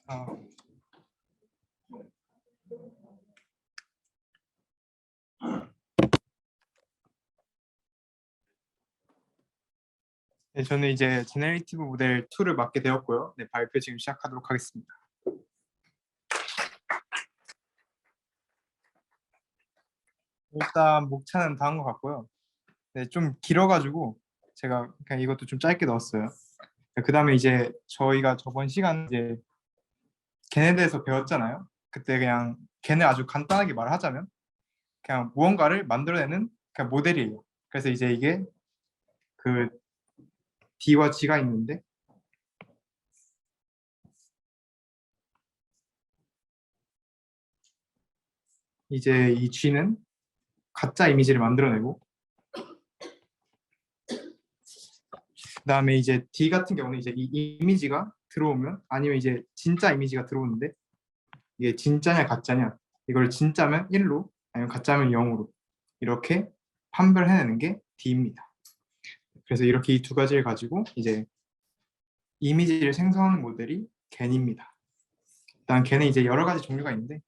어, 네, 저는 이제 제너레이티브 모델 2를 맡게 되었고요. 네, 발표 지금 시작하도록 하겠습니다. 일단 목차는 다 한 것 같고요. 네, 좀 길어가지고 제가 그냥 이것도 좀 짧게 넣었어요. 그 다음에 이제 저희가 저번 시간 이제 걔네 대해서 배웠잖아요. 그때 그냥 걔네 아주 간단하게 말하자면 그냥 무언가를 만들어내는 그냥 모델이에요. 그래서 이제 이게 그 D와 G가 있는데 이제 이 G는 가짜 이미지를 만들어내고 그다음에 이제 D 같은 경우는 이제 이 이미지가 들어오면 아니면 이제 진짜 이미지가 들어오는데 이게 진짜냐 가짜냐 이걸 진짜면 1로 아니면 가짜면 0으로 이렇게 판별해내는 게 D입니다. 그래서 이렇게 이 두 가지를 가지고 이제 이미지를 생성하는 모델이 겐입니다. 일단 겐은 이제 여러 가지 종류가 있는데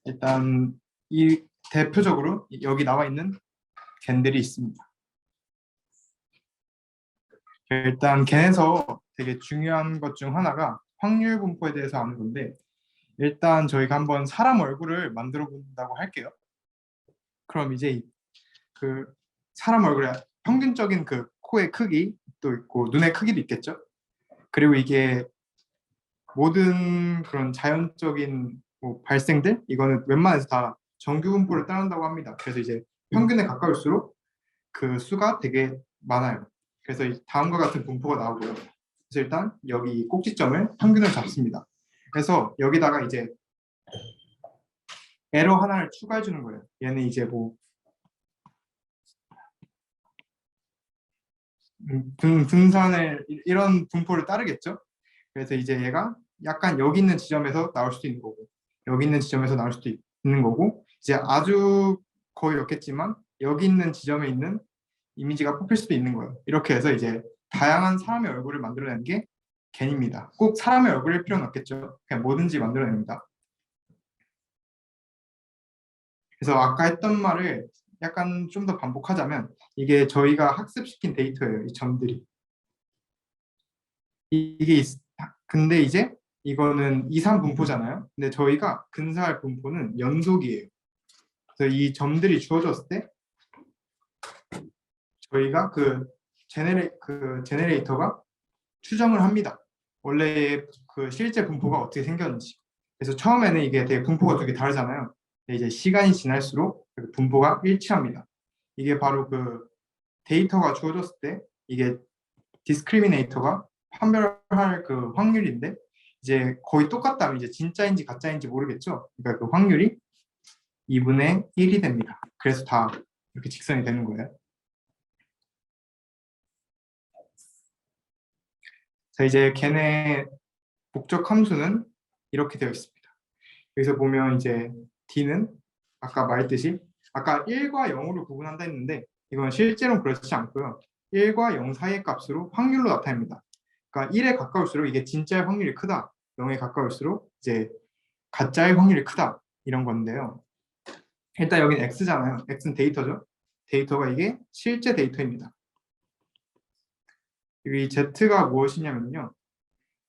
일단 이 대표적으로 여기 나와 있는 겐들이 있습니다. 일단 겐에서 되게 중요한 것 중 하나가 확률 분포에 대해서 아는 건데 일단 저희가 한번 사람 얼굴을 만들어 본다고 할게요. 그럼 이제 그 사람 얼굴의 평균적인 그 코의 크기도 있고 눈의 크기도 있겠죠. 그리고 이게 모든 그런 자연적인 뭐 발생들 이거는 웬만해서 다 정규 분포를 따른다고 합니다. 그래서 이제 평균에 가까울수록 그 수가 되게 많아요. 그래서 다음과 같은 분포가 나오고요. 그래서 일단 여기 꼭지점을 평균을 잡습니다. 그래서 여기다가 이제 에러 하나를 추가해 주는 거예요. 얘는 이제 뭐 분산을 이런 분포를 따르겠죠. 그래서 이제 얘가 약간 여기 있는 지점에서 나올 수도 있는 거고 여기 있는 지점에서 나올 수도 있는 거고 이제 아주 거의 없겠지만 여기 있는 지점에 있는 이미지가 뽑힐 수도 있는 거예요. 이렇게 해서 이제 다양한 사람의 얼굴을 만들어내는 게 겐입니다. 꼭 사람의 얼굴일 필요는 없겠죠. 그냥 뭐든지 만들어냅니다. 그래서 아까 했던 말을 약간 좀 더 반복하자면 이게 저희가 학습시킨 데이터예요. 이 점들이. 이게 근데 이제 이거는 이산 분포잖아요. 근데 저희가 근사할 분포는 연속이에요. 그래서 이 점들이 주어졌을 때 저희가 그 제네레이터가 추정을 합니다. 원래 그 실제 분포가 어떻게 생겼는지. 그래서 처음에는 이게 되게 분포가 되게 다르잖아요. 근데 이제 시간이 지날수록 그 분포가 일치합니다. 이게 바로 그 데이터가 주어졌을 때 이게 디스크리미네이터가 판별할 그 확률인데 이제 거의 똑같다면 이제 진짜인지 가짜인지 모르겠죠. 그러니까 그 확률이 2분의 1이 됩니다. 그래서 다 이렇게 직선이 되는 거예요. 자, 이제 걔네 목적 함수는 이렇게 되어 있습니다. 여기서 보면 이제 D는 아까 말했듯이 아까 1과 0으로 구분한다 했는데 이건 실제로는 그렇지 않고요. 1과 0 사이의 값으로 확률로 나타냅니다. 그러니까 1에 가까울수록 이게 진짜의 확률이 크다. 0에 가까울수록 이제 가짜의 확률이 크다. 이런 건데요. 일단 여기는 X잖아요. X는 데이터죠. 데이터가 이게 실제 데이터입니다. 이 Z가 무엇이냐면요.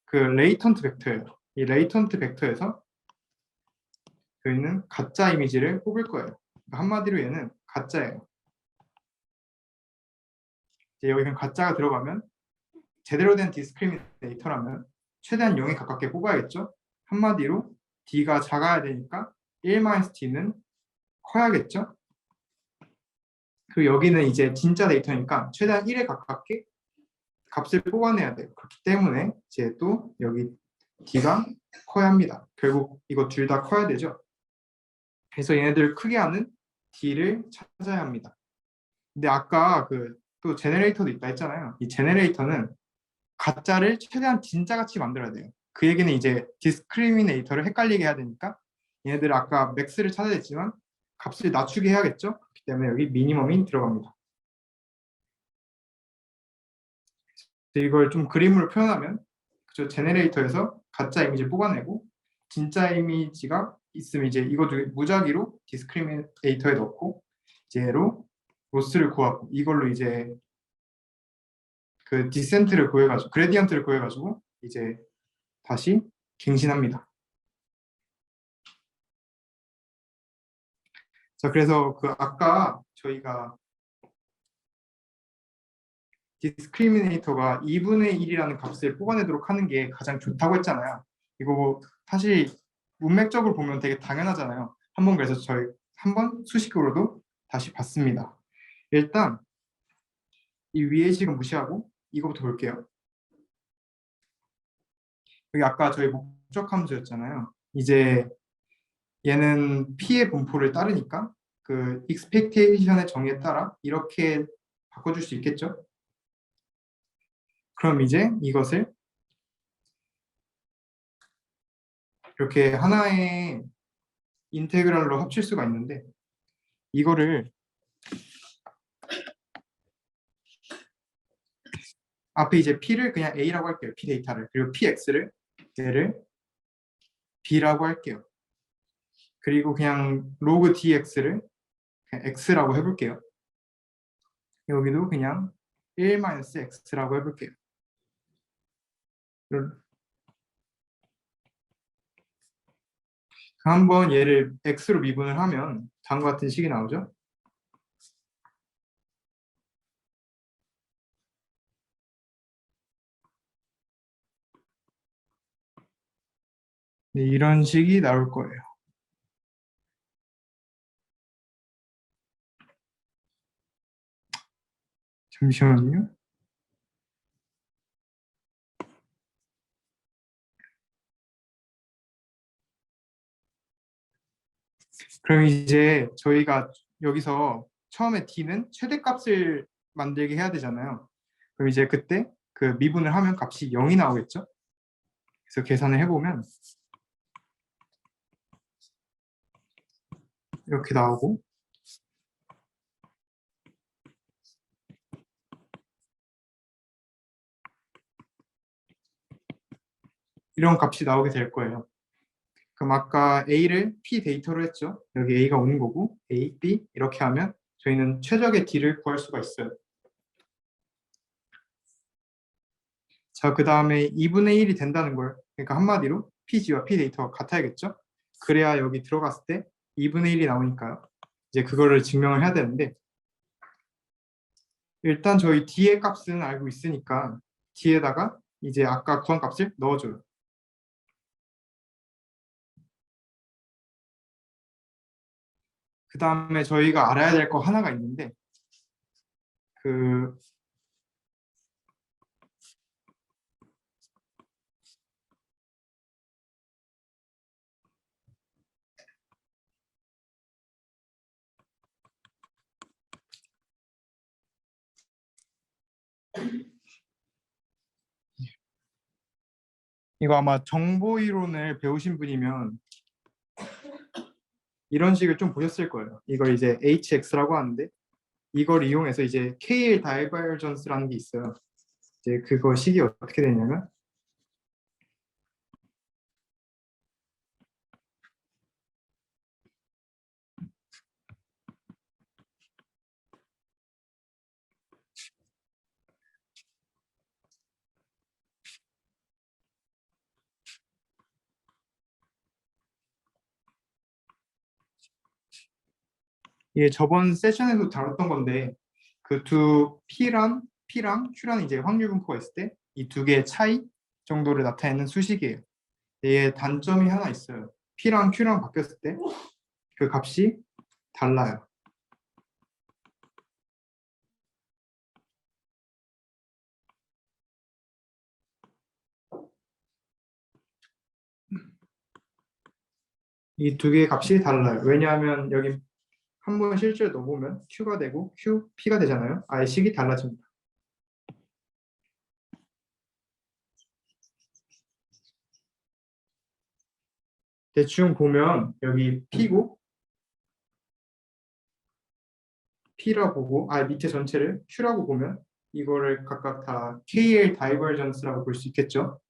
그 레이턴트 벡터예요. 이 레이턴트 벡터에서 저희는 가짜 이미지를 뽑을 거예요. 그러니까 한마디로 얘는 가짜예요. 이제 여기 그냥 가짜가 들어가면 제대로 된 디스크리미네이터라면 최대한 0에 가깝게 뽑아야겠죠. 한마디로 D가 작아야 되니까 1-D는 커야겠죠. 그리고 여기는 이제 진짜 데이터니까 최대한 1에 가깝게 값을 뽑아내야 돼요. 그렇기 때문에 이제 또 여기 D가 커야 합니다. 결국 이거 둘 다 커야 되죠. 그래서 얘네들 크게 하는 D를 찾아야 합니다. 근데 아까 그 또 제네레이터도 있다 했잖아요. 이 제네레이터는 가짜를 최대한 진짜같이 만들어야 돼요. 그 얘기는 이제 디스크리미네이터를 헷갈리게 해야 되니까 얘네들 아까 맥스를 찾아야 했지만 값을 낮추게 해야겠죠. 그렇기 때문에 여기 미니멈이 들어갑니다. 이걸 좀 그림으로 표현하면 저 제네레이터에서 가짜 이미지를 뽑아내고 진짜 이미지가 있으면 이제 이거 무작위로 디스크리미네이터에 넣고 이제 얘로 로스를 구하고 이걸로 이제 그 디센트를 구해가지고 그레디언트를 구해가지고 이제 다시 갱신합니다. 자, 그래서 그 아까 저희가 디스크리미네이터가 2분의 1이라는 값을 뽑아내도록 하는 게 가장 좋다고 했잖아요. 이거 뭐 사실 문맥적으로 보면 되게 당연하잖아요. 한번 그래서 저희 한번 수식으로도 다시 봤습니다. 일단 이 위의 식은 무시하고 이거부터 볼게요. 여기 아까 저희 목적 함수였잖아요. 이제 얘는 P의 분포를 따르니까 그 expectation의 정의에 따라 이렇게 바꿔줄 수 있겠죠? 그럼 이제 이것을 이렇게 하나의 인테그랄로 합칠 수가 있는데 이거를 앞에 이제 P를 그냥 A라고 할게요. P 데이터를. 그리고 PX를 얘를 B라고 할게요. 그리고 그냥 로그 DX를 그냥 X라고 해볼게요. 여기도 그냥 1-X라고 해볼게요. 한번 얘를 X로 미분을 하면 다음과 같은 식이 나오죠. 네, 이런 식이 나올 거예요. 잠시만요. 그럼 이제 저희가 여기서 처음에 D는 최대값을 만들게 해야 되잖아요. 그럼 이제 그때 그 미분을 하면 값이 0이 나오겠죠? 그래서 계산을 해보면 이렇게 나오고 이런 값이 나오게 될 거예요. 그럼 아까 A를 P 데이터로 했죠? 여기 A가 오는 거고 A, B 이렇게 하면 저희는 최적의 D를 구할 수가 있어요. 자, 그 다음에 2분의 1이 된다는 걸 그러니까 한마디로 PG와 P 데이터가 같아야겠죠? 그래야 여기 들어갔을 때 2분의 1이 나오니까요. 이제 그거를 증명을 해야 되는데 일단 저희 D의 값은 알고 있으니까 D에다가 이제 아까 구한 값을 넣어줘요. 그 다음에 저희가 알아야 될 거 하나가 있는데 그 이거 아마 정보 이론을 배우신 분이면 이런 식을 좀 보셨을 거예요. 이걸 이제 HX라고 하는데 이걸 이용해서 이제 KL 다이버전스라는 게 있어요. 이제 그거 식이 어떻게 되냐면 이게 저번 세션에도 다뤘던 건데 그 두 P랑 Q랑 이제 확률 분포가 있을 때 이 두 개의 차이 정도를 나타내는 수식이에요. 얘의 단점이 하나 있어요. P랑 Q랑 바뀌었을 때 그 값이 달라요. 이 두 개의 값이 달라요. 왜냐하면 여기 한번 실제로 넣어보면 Q가 되고 P가 되잖아요. 아예 식이 달라집니다. 대충 보면 여기 P고 P라고 보고 밑에 전체를 Q라고 보면 이거를 각각 다 KL 다이버전스라고 볼 수 있겠죠.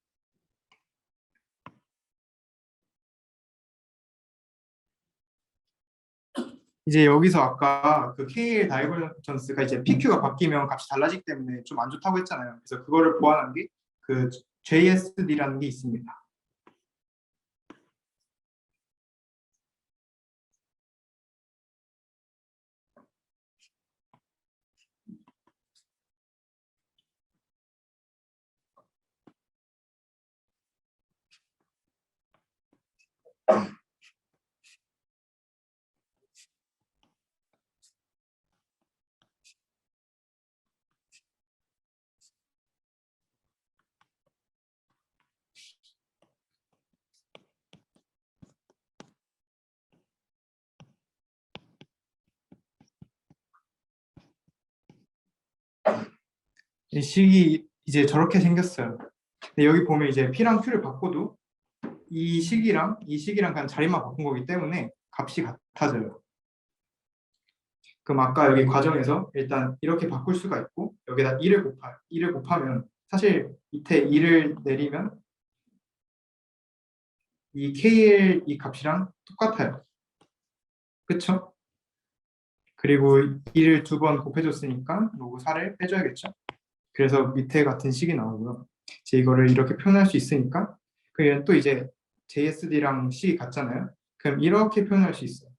이제 여기서 아까 그 KL 다이버전스가 이제 PQ가 바뀌면 값이 달라지기 때문에 좀 안 좋다고 했잖아요. 그래서 그거를 보완한 게 그 JSD라는 게 있습니다. 이 식이 이제 저렇게 생겼어요. 근데 여기 보면 이제 P랑 Q를 바꿔도 이 식이랑 그냥 자리만 바꾼 거기 때문에 값이 같아져요. 그럼 아까 여기 과정에서 일단 이렇게 바꿀 수가 있고 여기다 2를 곱해요. 2를 곱하면 사실 밑에 2를 내리면 이 KL 이 값이랑 똑같아요. 그쵸? 그리고 2를 두 번 곱해줬으니까 로그 4를 빼줘야겠죠? 그래서 밑에 같은 식이 나오고요. 이제 이거를 이렇게 표현할 수 있으니까 그냥 또 이제 JSD랑 식이 같잖아요. 그럼 이렇게 표현할 수 있어요.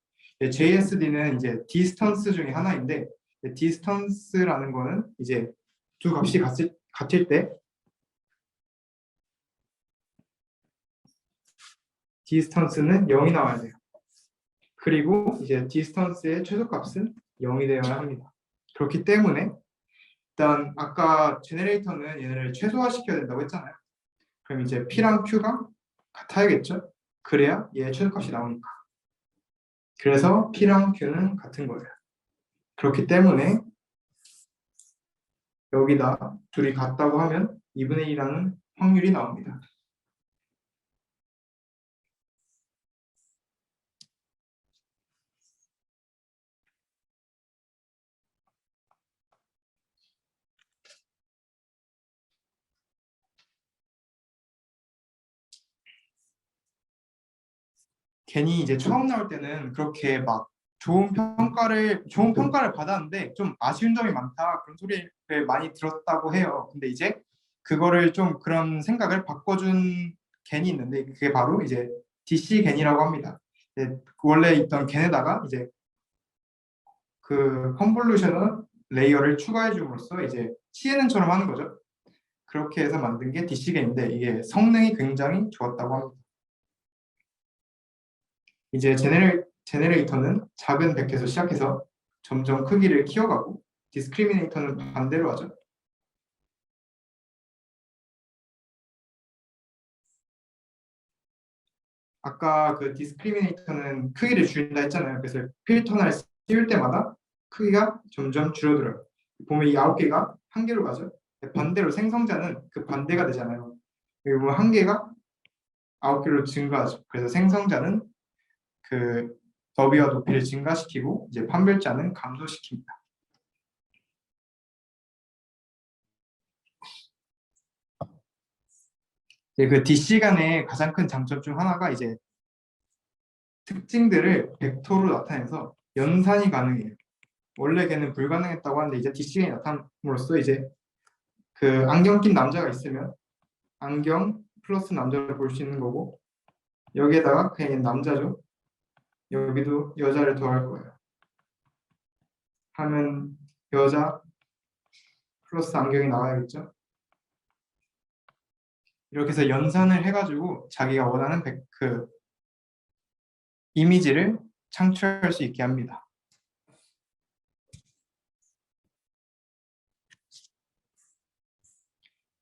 JSD는 이제 디스턴스 중에 하나인데 디스턴스라는 거는 이제 두 값이 같을 때 디스턴스는 0이 나와야 돼요. 그리고 이제 디스턴스의 최소값은 0이 되어야 합니다. 그렇기 때문에 일단 아까 제네레이터는 얘네를 최소화시켜야 된다고 했잖아요. 그럼 이제 P랑 Q가 같아야겠죠? 그래야 얘의 최소값이 나오니까. 그래서 P랑 Q는 같은 거예요. 그렇기 때문에 여기다 둘이 같다고 하면 2분의 1이라는 확률이 나옵니다. 괜히 이제 처음 나올 때는 그렇게 막 좋은 평가를 받았는데 좀 아쉬운 점이 많다 그런 소리를 많이 들었다고 해요. 근데 이제 그거를 좀 그런 생각을 바꿔준 겐이 있는데 그게 바로 이제 DC 겐이라고 합니다. 원래 있던 겐에다가 이제 그 컨볼루셔널 레이어를 추가해 줌으로써 이제 CNN처럼 하는 거죠. 그렇게 해서 만든 게 DC 겐인데 이게 성능이 굉장히 좋았다고 합니다. 이제 제네레이터는 작은 백에서 시작해서 점점 크기를 키워가고 디스크리미네이터는 반대로 하죠. 아까 그 디스크리미네이터는 크기를 줄인다 했잖아요. 그래서 필터를 씌울 때마다 크기가 점점 줄어들어요. 보면 이 9개가 한 개로 가죠. 반대로 생성자는 그 반대가 되잖아요. 그리고 한 개가 9개로 증가하죠. 그래서 생성자는 그 너비와 높이를 증가시키고 이제 판별자는 감소시킵니다. 그 DC 간의 가장 큰 장점 중 하나가 이제 특징들을 벡터로 나타내서 연산이 가능해요. 원래 걔는 불가능했다고 하는데 이제 DC간이 나타남으로써 이제 그 안경 낀 남자가 있으면 안경 플러스 남자를 볼 수 있는 거고 여기에다가 그냥 남자죠. 여기도 여자를 더할 거예요. 하면 여자 플러스 안경이 나와야겠죠. 이렇게 해서 연산을 해가지고 자기가 원하는 그 이미지를 창출할 수 있게 합니다.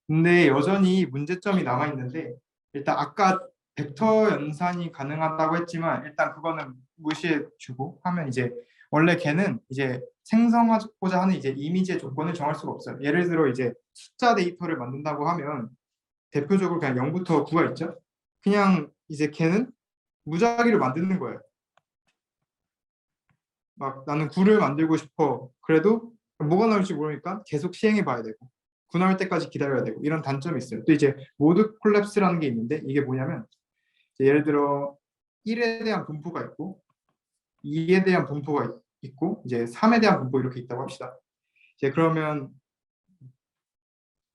근데 여전히 문제점이 남아 있는데 일단 아까 벡터 연산이 가능하다고 했지만 일단 그거는 무시해 주고 하면 이제 원래 걔는 이제 생성하고자 하는 이제 이미지의 조건을 정할 수가 없어요. 예를 들어 이제 숫자 데이터를 만든다고 하면 대표적으로 그냥 0부터 9가 있죠. 그냥 이제 걔는 무작위로 만드는 거예요. 막 나는 9를 만들고 싶어. 그래도 뭐가 나올지 모르니까 계속 시행해 봐야 되고 9 나올 때까지 기다려야 되고 이런 단점이 있어요. 또 이제 모드 콜랩스라는 게 있는데 이게 뭐냐면 예를 들어 1에 대한 분포가 있고 2에 대한 분포가 있고 이제 3에 대한 분포 이렇게 있다고 합시다. 이제 그러면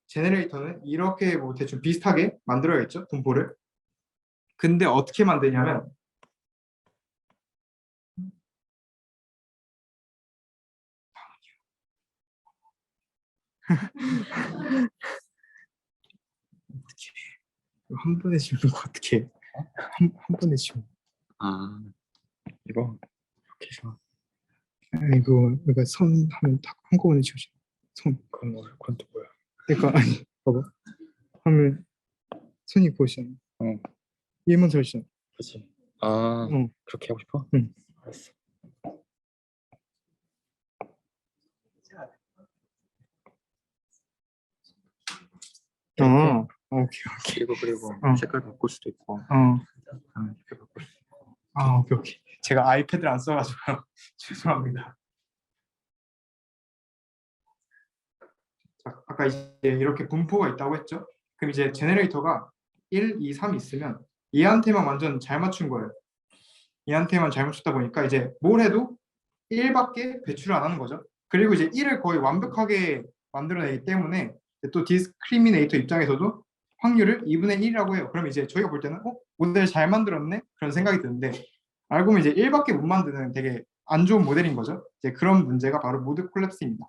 제네레이터는 이렇게 뭐 대충 비슷하게 만들어야겠죠, 분포를. 근데 어떻게 만드냐면 한 번에 지우는 거 어떻게 해? 한 번에 지우. 아, 이거 이렇게 해서 이거 그러니까 선 하면 딱 한꺼번에 지우지. 손. 그건 또 뭐야? 그러니까 아니 봐봐. 하면 손이 보이잖아. 어, 얘만 설치잖아. 그렇지. 아, 어. 그렇게 하고 싶어? 응. 알았어. 아, 오케이 오케이. 그리고 어. 색깔 바꿀 수도 있고. 이렇게 바꿀 수도 있고. 오케이 오케이. 제가 아이패드를 안 써가지고 죄송합니다. 자, 아까 이제 이렇게 분포가 있다고 했죠? 그럼 이제 제네레이터가 1, 2, 3 있으면 얘한테만 완전 잘 맞춘 거예요. 얘한테만 잘 맞췄다 보니까 이제 뭘 해도 1밖에 배출을 안 하는 거죠. 그리고 이제 1을 거의 완벽하게 만들어내기 때문에 또 디스크리미네이터 입장에서도 확률을 2분의 1이라고 해요. 그럼 이제 저희가 볼 때는 모델 잘 만들었네? 그런 생각이 드는데 알고 보면 이제 1밖에 못 만드는 되게 안 좋은 모델인 거죠. 이제 그런 문제가 바로 모드 콜랩스입니다.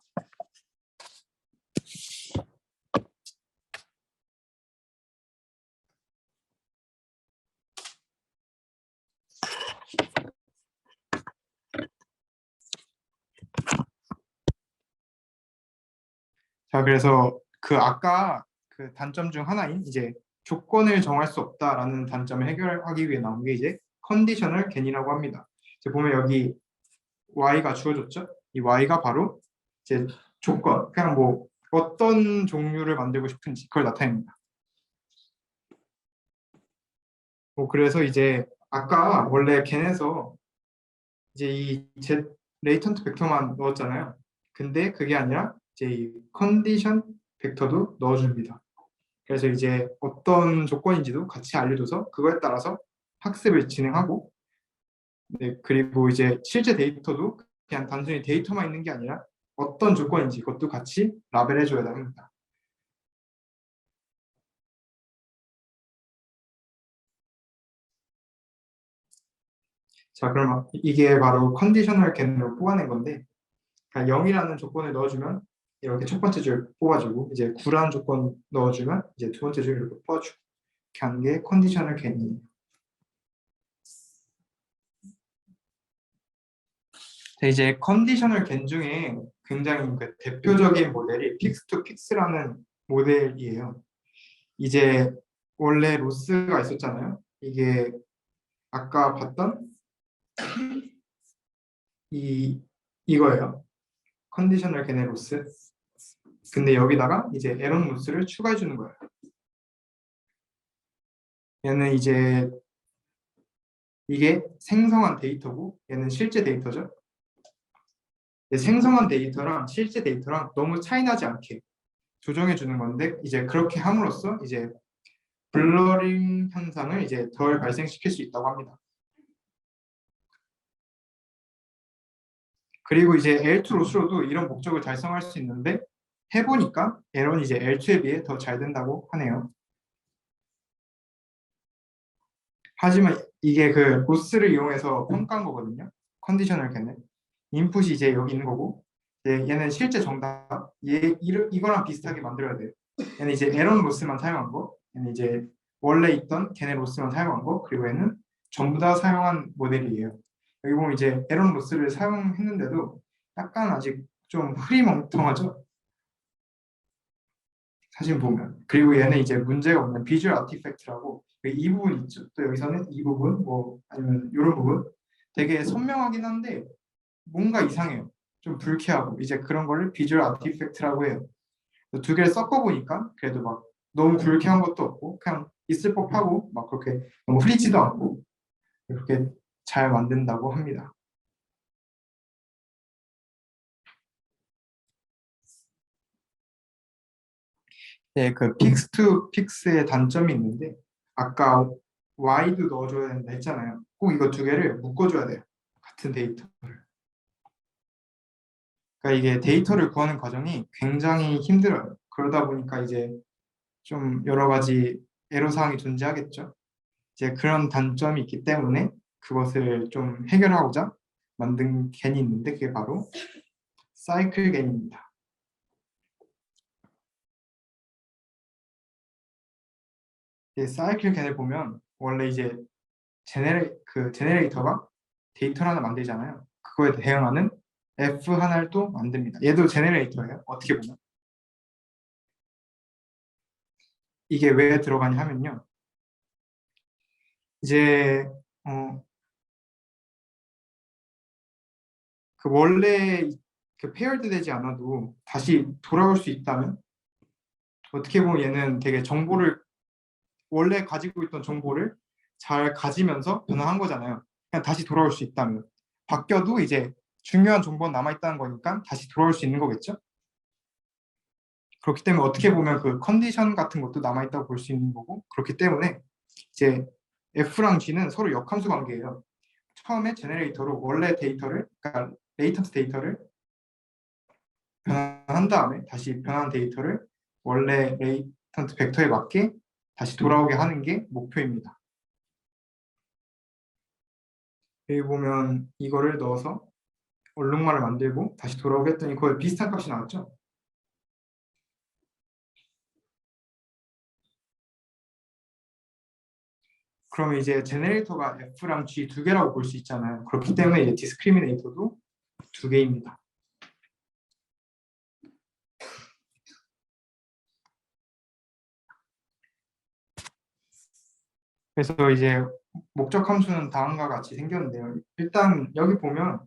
자, 그래서 그 아까 그 단점 중 하나인 이제 조건을 정할 수 없다라는 단점을 해결하기 위해 나온 게 이제 컨디셔널 겐이라고 합니다. 이제 보면 여기 y가 주어졌죠? 이 y가 바로 이제 조건, 그냥 뭐 어떤 종류를 만들고 싶은지 그걸 나타냅니다. 뭐 그래서 이제 아까 원래 겐에서 이제 이 레이턴트 벡터만 넣었잖아요. 근데 그게 아니라 이제 이 컨디션 벡터도 넣어줍니다. 그래서 이제 어떤 조건인지도 같이 알려줘서 그거에 따라서 학습을 진행하고, 네, 그리고 이제 실제 데이터도 그냥 단순히 데이터만 있는 게 아니라 어떤 조건인지 그것도 같이 라벨해줘야 합니다. 자, 그럼 이게 바로 컨디셔널 겐으로 뽑아낸 건데, 0이라는 조건을 넣어주면 이렇게 첫 번째 줄 뽑아주고, 이제 9라는 조건 넣어주면 이제 두 번째 줄 이렇게 뽑아주고, 이렇게 하는 게 컨디셔널 겐이에요. 이제 컨디셔널 겐 중에 굉장히 그 대표적인 모델이 픽스 투 픽스라는 모델이에요. 이제 원래 로스가 있었잖아요. 이게 아까 봤던 이거예요. 컨디셔널 겐의 로스. 근데 여기다가 이제 에런 로스를 추가해 주는 거예요. 얘는 이제 이게 생성한 데이터고 얘는 실제 데이터죠. 생성한 데이터랑 실제 데이터랑 너무 차이 나지 않게 조정해 주는 건데, 이제 그렇게 함으로써 이제 블러링 현상을 이제 덜 발생시킬 수 있다고 합니다. 그리고 이제 L2 로스로도 이런 목적을 달성할 수 있는데 해보니까 에런이 이제 L2에 비해 더 잘 된다고 하네요. 하지만 이게 그 로스를 이용해서 평가한 거거든요. 컨디셔널 캔은 인풋이 이제 여기 있는 거고, 얘는 실제 정답, 이거랑 비슷하게 만들어야 돼요. 얘는 이제 에런 로스만 사용한 거, 얘는 이제 원래 있던 걔네 로스만 사용한 거, 그리고 얘는 전부 다 사용한 모델이에요. 여기 보면 이제 에런 로스를 사용했는데도 약간 아직 좀 흐리멍텅하죠. 사진 보면. 그리고 얘는 이제 문제가 없는 비주얼 아티팩트라고 이 부분 있죠. 또 여기서는 이 부분 뭐 아니면 이런 부분 되게 선명하긴 한데 뭔가 이상해요. 좀 불쾌하고 이제 그런 거를 비주얼 아티팩트라고 해요. 두 개를 섞어 보니까 그래도 막 너무 불쾌한 것도 없고 그냥 있을 법하고 막 그렇게 너무 흐리지도 않고 이렇게 잘 만든다고 합니다. 네, 그 픽스 투 픽스의 단점이 있는데 아까 Y도 넣어줘야 된다 했잖아요. 꼭 이거 두 개를 묶어줘야 돼요. 같은 데이터를. 그러니까 이게 데이터를 구하는 과정이 굉장히 힘들어요. 그러다 보니까 이제 좀 여러 가지 애로사항이 존재하겠죠. 이제 그런 단점이 있기 때문에 그것을 좀 해결하고자 만든 겐이 있는데 그게 바로 사이클 겐입니다. 이 사이클 겐을 보면 원래 이제 제네레이터가 데이터를 하나 만들잖아요. 그거에 대응하는 F 하나를 또 만듭니다. 얘도 제네레이터예요. 어떻게 보면. 이게 왜 들어가냐 하면요. 이제 그 원래 그 페어드 되지 않아도 다시 돌아올 수 있다면 어떻게 보면 얘는 되게 정보를 원래 가지고 있던 정보를 잘 가지면서 변화한 거잖아요. 그냥 다시 돌아올 수 있다면 바뀌어도 이제 중요한 정보는 남아있다는 거니까 다시 돌아올 수 있는 거겠죠. 그렇기 때문에 어떻게 보면 그 컨디션 같은 것도 남아있다고 볼 수 있는 거고 그렇기 때문에 이제 F랑 G는 서로 역함수 관계예요. 처음에 제네레이터로 원래 데이터를 그러니까 레이턴트 데이터를 변환한 다음에 다시 변환 데이터를 원래 레이턴트 벡터에 맞게 다시 돌아오게 하는 게 목표입니다. 여기 보면 이거를 넣어서 얼룩말을 만들고 다시 돌아오게 했더니 거의 비슷한 값이 나왔죠. 그러면 이제 제네레이터가 F랑 G 두 개라고 볼 수 있잖아요. 그렇기 때문에 이제 디스크리미네이터도 두 개입니다. 그래서 이제 목적 함수는 다음과 같이 생겼는데요. 일단 여기 보면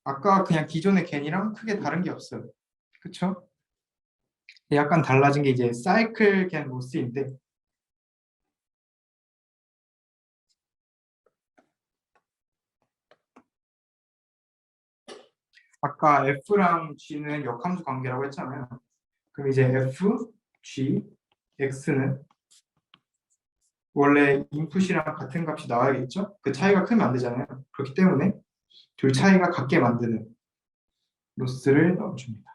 아까 그냥 기존의 겐이랑 크게 다른 게 없어요. 그쵸? 약간 달라진 게 이제 사이클 겐 로스인데 아까 F랑 G는 역함수 관계라고 했잖아요. 그럼 이제 F, G, X는 원래 인풋이랑 같은 값이 나와야겠죠? 그 차이가 크면 안 되잖아요. 그렇기 때문에 둘 차이가 같게 만드는 로스를 넣어줍니다.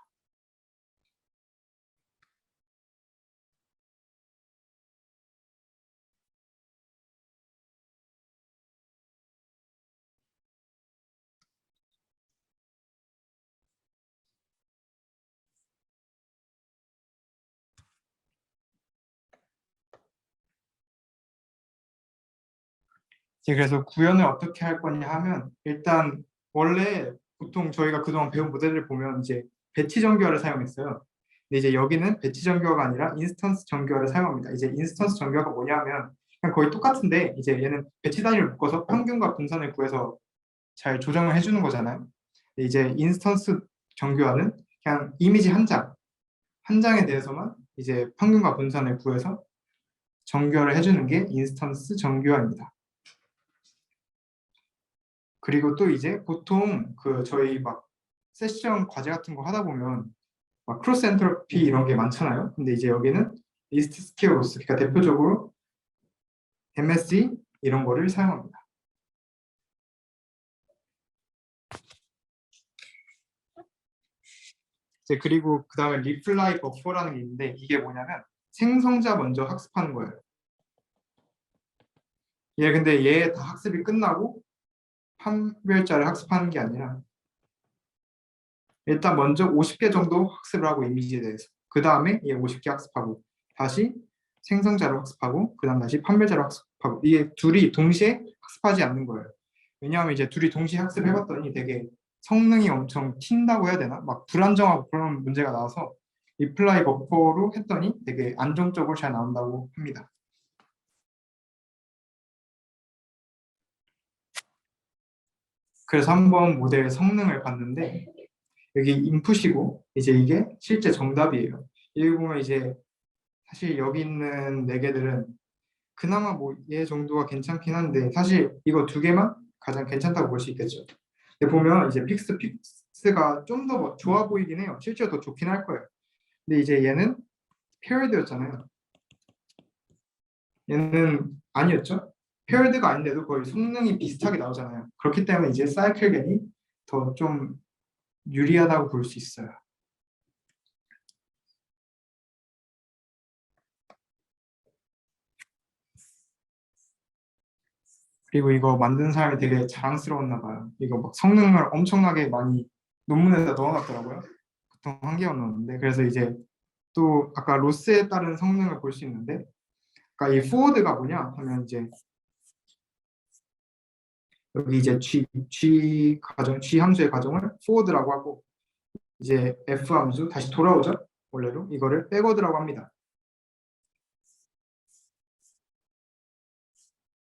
이제 그래서 구현을 어떻게 할 거냐 하면 일단 원래 보통 저희가 그동안 배운 모델을 보면 이제 배치 정교화를 사용했어요. 근데 이제 여기는 배치 정교화가 아니라 인스턴스 정교화를 사용합니다. 이제 인스턴스 정교화가 뭐냐면 그냥 거의 똑같은데 이제 얘는 배치 단위를 묶어서 평균과 분산을 구해서 잘 조정을 해주는 거잖아요. 근데 이제 인스턴스 정교화는 그냥 이미지 한 장에 대해서만 이제 평균과 분산을 구해서 정교화를 해주는 게 인스턴스 정교화입니다. 그리고 또 이제 보통 그 저희 막 세션 과제 같은 거 하다 보면 막 크로스 엔트로피 이런 게 많잖아요. 근데 이제 여기는 리스트 스퀘어 로스, 그러니까 대표적으로 MSE 이런 거를 사용합니다. 이제 그리고 그 다음에 리플라이 버퍼라는 게 있는데 이게 뭐냐면 생성자 먼저 학습하는 거예요. 얘 근데 얘 다 학습이 끝나고 판별자를 학습하는 게 아니라 일단 먼저 50개 정도 학습을 하고 이미지에 대해서 그 다음에 얘 50개 학습하고 다시 생성자를 학습하고 그 다음 다시 판별자를 학습하고 이게 둘이 동시에 학습하지 않는 거예요. 왜냐하면 이제 둘이 동시에 학습해봤더니 되게 성능이 엄청 튄다고 해야 되나? 막 불안정하고 그런 문제가 나와서 리플라이 버퍼로 했더니 되게 안정적으로 잘 나온다고 합니다. 그래서 한번 모델 성능을 봤는데 여기 인풋이고 이제 이게 실제 정답이에요. 여기 보면 이제 사실 여기 있는 네 개들은 그나마 뭐 얘 정도가 괜찮긴 한데 사실 이거 두 개만 가장 괜찮다고 볼 수 있겠죠. 근데 보면 이제 픽스가 좀 더 좋아 보이긴 해요. 실제로 더 좋긴 할 거예요. 근데 이제 얘는 페어드였잖아요. 얘는 아니었죠. 페어드가 아닌데도 거의 성능이 비슷하게 나오잖아요. 그렇기 때문에 이제 사이클겐이 더 좀 유리하다고 볼 수 있어요. 그리고 이거 만든 사람이 되게 자랑스러웠나 봐요. 이거 막 성능을 엄청나게 많이 논문에다 넣어놨더라고요. 보통 한 개만 넣었는데. 그래서 이제 또 아까 로스에 따른 성능을 볼 수 있는데, 아까 이 포워드가 뭐냐 하면 이제 여기 이제 G 함수의 가정을 forward라고 하고, 이제 F 함수 다시 돌아오죠. 원래로 이거를 backward라고 합니다.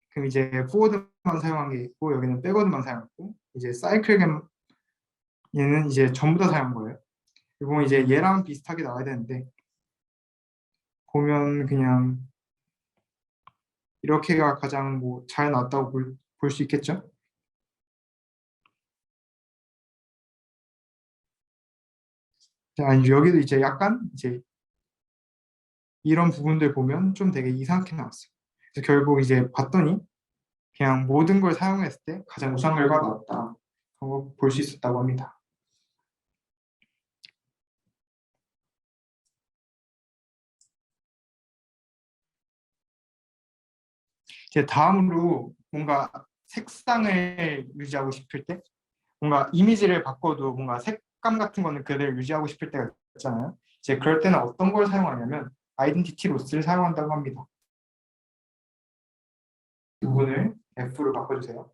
그럼 이제 forward만 사용한 게 있고 여기는 backward만 사용했고, 이제 cycle은 얘는 이제 전부 다 사용한 거예요. 그리고 이제 얘랑 비슷하게 나와야 되는데 보면 그냥 이렇게가 가장 뭐 잘 나왔다고 볼 수 있겠죠. 아니 여기도 이제 약간 이제 이런 부분들 보면 좀 되게 이상하게 나왔어요. 그래서 결국 이제 봤더니 그냥 모든 걸 사용했을 때 가장 우수한 결과가 나왔다. 볼 수 있었다고 합니다. 이제 다음으로 뭔가 색상을 유지하고 싶을 때, 뭔가 이미지를 바꿔도 뭔가 색감 같은 거는 그대로 유지하고 싶을 때가 있잖아요. 이제 그럴 때는 어떤 걸 사용하냐면 아이덴티티 로스를 사용한다고 합니다. 부분을 F로 바꿔주세요.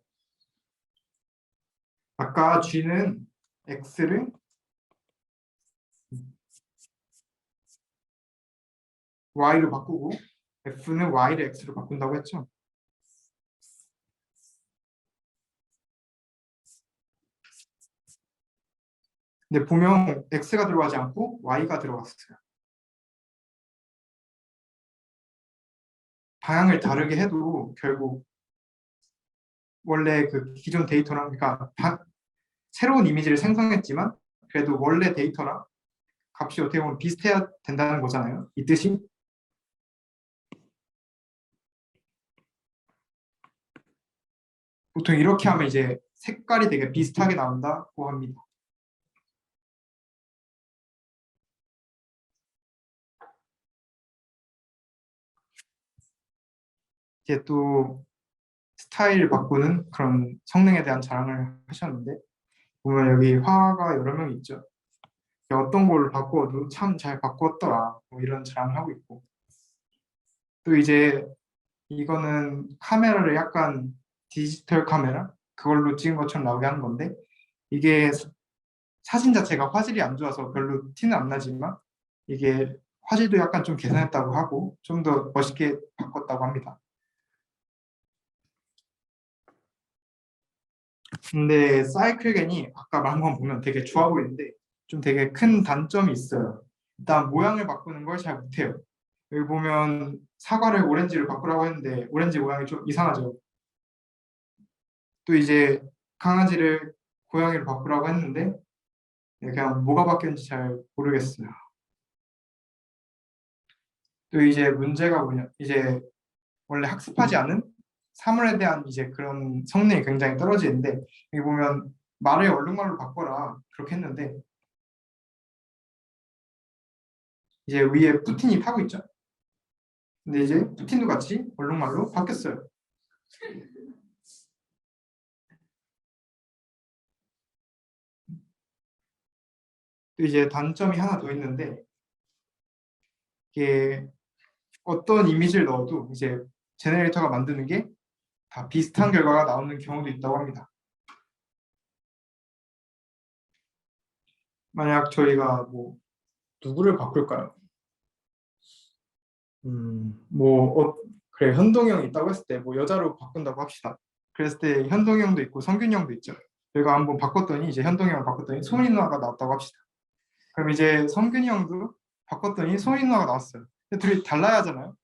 아까 G는 X를 Y로 바꾸고 F는 Y를 X로 바꾼다고 했죠. 근데 보면 X가 들어가지 않고 Y가 들어갔어요. 방향을 다르게 해도 결국 원래 그 기존 데이터랑, 그러니까 새로운 이미지를 생성했지만 그래도 원래 데이터랑 값이 어떻게 보면 비슷해야 된다는 거잖아요. 이 뜻이. 보통 이렇게 하면 이제 색깔이 되게 비슷하게 나온다고 합니다. 이제 또 스타일 바꾸는 그런 성능에 대한 자랑을 하셨는데, 보면 여기 화가 여러 명 있죠. 어떤 걸 바꾸어도 참 잘 바꾸었더라, 뭐 이런 자랑을 하고 있고, 또 이제 이거는 카메라를 약간 디지털 카메라 그걸로 찍은 것처럼 나오게 하는 건데, 이게 사진 자체가 화질이 안 좋아서 별로 티는 안 나지만 이게 화질도 약간 좀 개선했다고 하고 좀 더 멋있게 바꿨다고 합니다. 근데 사이클겐이 아까 말한 건 보면 되게 좋아 보이는데 좀 되게 큰 단점이 있어요. 일단 모양을 바꾸는 걸 잘 못해요. 여기 보면 사과를 오렌지로 바꾸라고 했는데 오렌지 모양이 좀 이상하죠. 또 이제 강아지를 고양이로 바꾸라고 했는데 그냥 뭐가 바뀌었는지 잘 모르겠어요. 또 이제 문제가 뭐냐, 이제 원래 학습하지 않은 사물에 대한 이제 그런 성능이 굉장히 떨어지는데, 여기 보면 말을 얼룩말로 바꿔라 그렇게 했는데 이제 위에 푸틴이 타고 있죠. 근데 이제 푸틴도 같이 얼룩말로 바뀌었어요. 또 이제 단점이 하나 더 있는데, 이게 어떤 이미지를 넣어도 이제 제네레이터가 만드는 게 다 비슷한 결과가 나오는 경우도 있다고 합니다. 만약 저희가 뭐 누구를 바꿀까요? 뭐 그래, 현동이 형이 있다고 했을 때 뭐 여자로 바꾼다고 합시다. 그랬을 때 현동이 형도 있고 성균이 형도 있죠. 저희가 한번 바꿨더니 이제 현동이 형을 바꿨더니 소은이 누나가 나왔다고 합시다. 그럼 이제 성균이 형도 바꿨더니 소은이 누나가 나왔어요. 근데 둘이 달라야 하잖아요.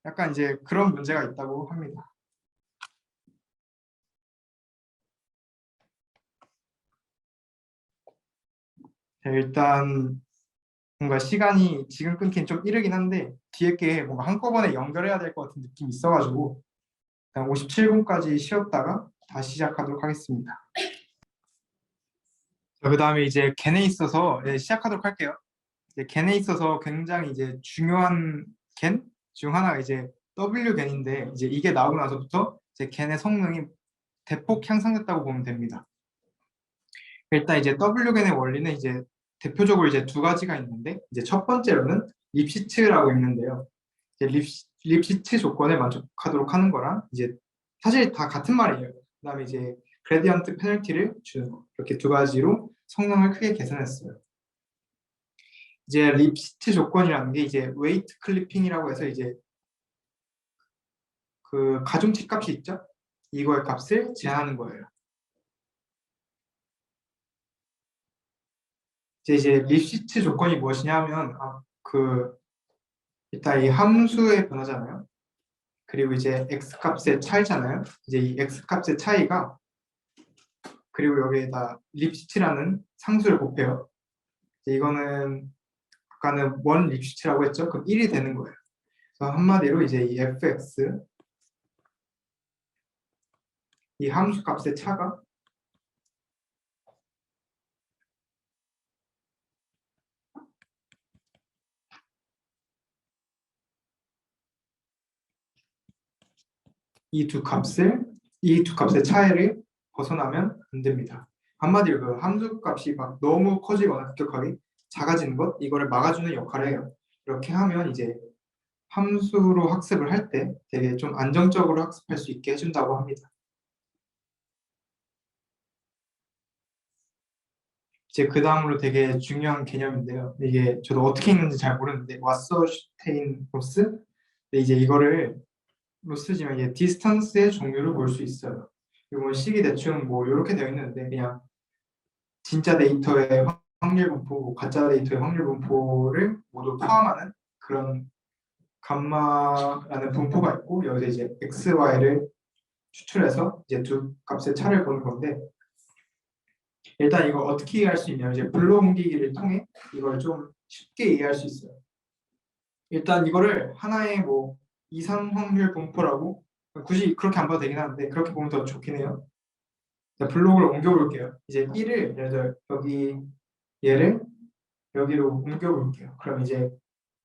약간 이제 그런 문제가 있다고 합니다. 네, 일단 뭔가 시간이 지금 끊긴 좀 이르긴 한데 뒤에 게 뭔가 한꺼번에 연결해야 될 것 같은 느낌이 있어가지고 일단 57분까지 쉬었다가 다시 시작하도록 하겠습니다. 자, 그다음에 이제 겐에 있어서 시작하도록 할게요. 이제 겐에 있어서 굉장히 이제 중요한 겐 중 하나가 이제 W겐인데 이제 이게 나오고 나서부터 이제 겐의 성능이 대폭 향상됐다고 보면 됩니다. 일단 이제 W겐의 원리는 이제 대표적으로 이제 두 가지가 있는데 이제 첫 번째로는 립시츠라고 있는데요. 이제 립시츠 조건에 만족하도록 하는 거랑 이제 사실 다 같은 말이에요. 그다음에 이제 그레디언트 페널티를 주는 거 이렇게 두 가지로 성능을 크게 개선했어요. 이제 립시츠 조건이라는 게 이제 웨이트 클리핑이라고 해서 이제 그 가중치 값이 있죠? 이거의 값을 제한하는 거예요. 이제 립시츠 조건이 무엇이냐면 일단 이 함수의 변화잖아요. 그리고 이제 x 값의 차이잖아요. 이제 이 x 값의 차이가 그리고 여기에다 립시츠라는 상수를 곱해요. 이거는 아까는 원 립시츠라고 했죠. 그럼 1이 되는 거예요. 그래서 한마디로 이제 이 fx 이 함수 값의 차가 이 두 값의 차이를 벗어나면 안 됩니다. 한마디로 그 함수 값이 막 너무 커지거나 급격하게 작아지는 것 이거를 막아주는 역할을 해요. 이렇게 하면 이제 함수로 학습을 할 때 되게 좀 안정적으로 학습할 수 있게 해준다고 합니다. 이제 그 다음으로 되게 중요한 개념인데요. 이게 저도 어떻게 읽는지 잘 모르는데 와서슈테인로스. 근데 이제 이거를 로스지만 이게 디스턴스의 종류를 볼 수 있어요. 이거 식이 대충 뭐 이렇게 되어 있는데 그냥 진짜 데이터의 확률 분포, 가짜 데이터의 확률 분포를 모두 포함하는 그런 감마라는 분포가 있고 여기서 이제 x, y를 추출해서 이제 두 값의 차를 보는 건데 일단 이거 어떻게 이해할 수 있냐면 이제 블록 옮기기를 통해 이걸 좀 쉽게 이해할 수 있어요. 일단 이거를 하나의 뭐 이상 확률 분포라고 굳이 그렇게 안 봐도 되긴 하는데 그렇게 보면 더 좋긴 해요. 자, 블록을 옮겨 볼게요. 이제 1을 예를 들어 여기 얘를 여기로 옮겨 볼게요. 그럼 이제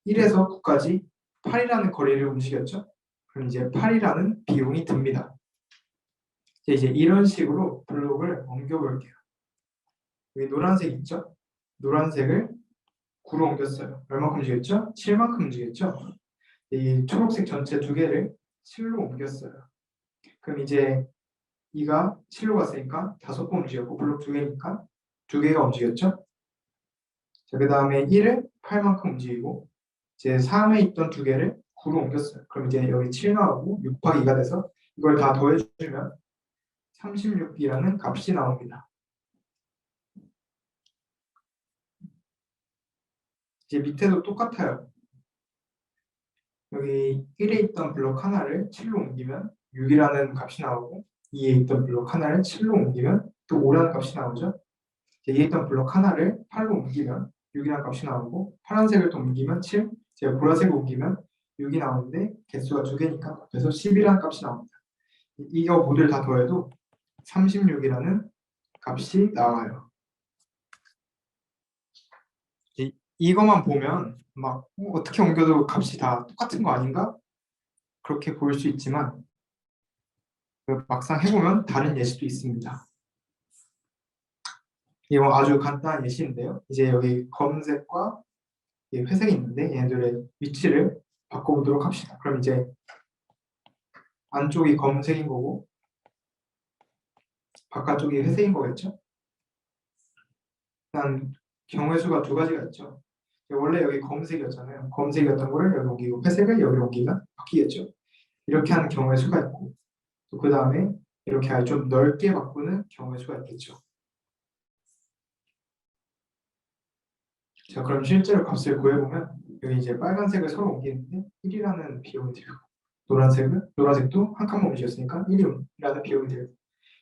1에서 9까지 8이라는 거리를 움직였죠. 그럼 이제 8이라는 비용이 듭니다. 이제 이런 식으로 블록을 옮겨 볼게요. 여기 노란색 있죠? 노란색을 9로 옮겼어요. 얼마큼 움직였죠? 7만큼 움직였죠? 이 초록색 전체 두 개를 7로 옮겼어요. 그럼 이제 2가 7로 갔으니까 5번 움직였고 블록 두 개니까 두 개가 움직였죠? 자, 그 다음에 1을 8만큼 움직이고 이제 3에 있던 두 개를 9로 옮겼어요. 그럼 이제 여기 7 나오고 6 더하기 2가 돼서 이걸 다 더해주면 36이라는 값이 나옵니다. 이제 밑에도 똑같아요. 여기 1에 있던 블록 하나를 7로 옮기면 6이라는 값이 나오고 2에 있던 블록 하나를 7로 옮기면 또 5라는 값이 나오죠. 2에 있던 블록 하나를 8로 옮기면 6이라는 값이 나오고 파란색을 또 옮기면 7, 제가 보라색을 옮기면 6이 나오는데 개수가 두 개니까 그래서 10이라는 값이 나옵니다. 이거 모두를 다 더해도 36이라는 값이 나와요. 이것만 보면 막 어떻게 옮겨도 값이 다 똑같은 거 아닌가? 그렇게 보일 수 있지만 막상 해보면 다른 예시도 있습니다. 이거 아주 간단한 예시인데요. 이제 여기 검은색과 회색이 있는데 얘네들의 위치를 바꿔보도록 합시다. 그럼 이제 안쪽이 검은색인 거고 바깥쪽이 회색인 거겠죠? 일단 경우의 수가 두 가지가 있죠. 원래 여기 검은색이었잖아요. 검은색이었던 거를 여기 옮기고 회색을 여기로 옮기면 바뀌겠죠. 이렇게 하는 경우의 수가 있고 그 다음에 이렇게 아예 좀 넓게 바꾸는 경우의 수가 있겠죠. 자, 그럼 실제로 값을 구해보면 여기 이제 빨간색을 서로 옮기는데 1이라는 비용이 들고 노란색도 한 칸만 움직였으니까 1이라는 비용이 들고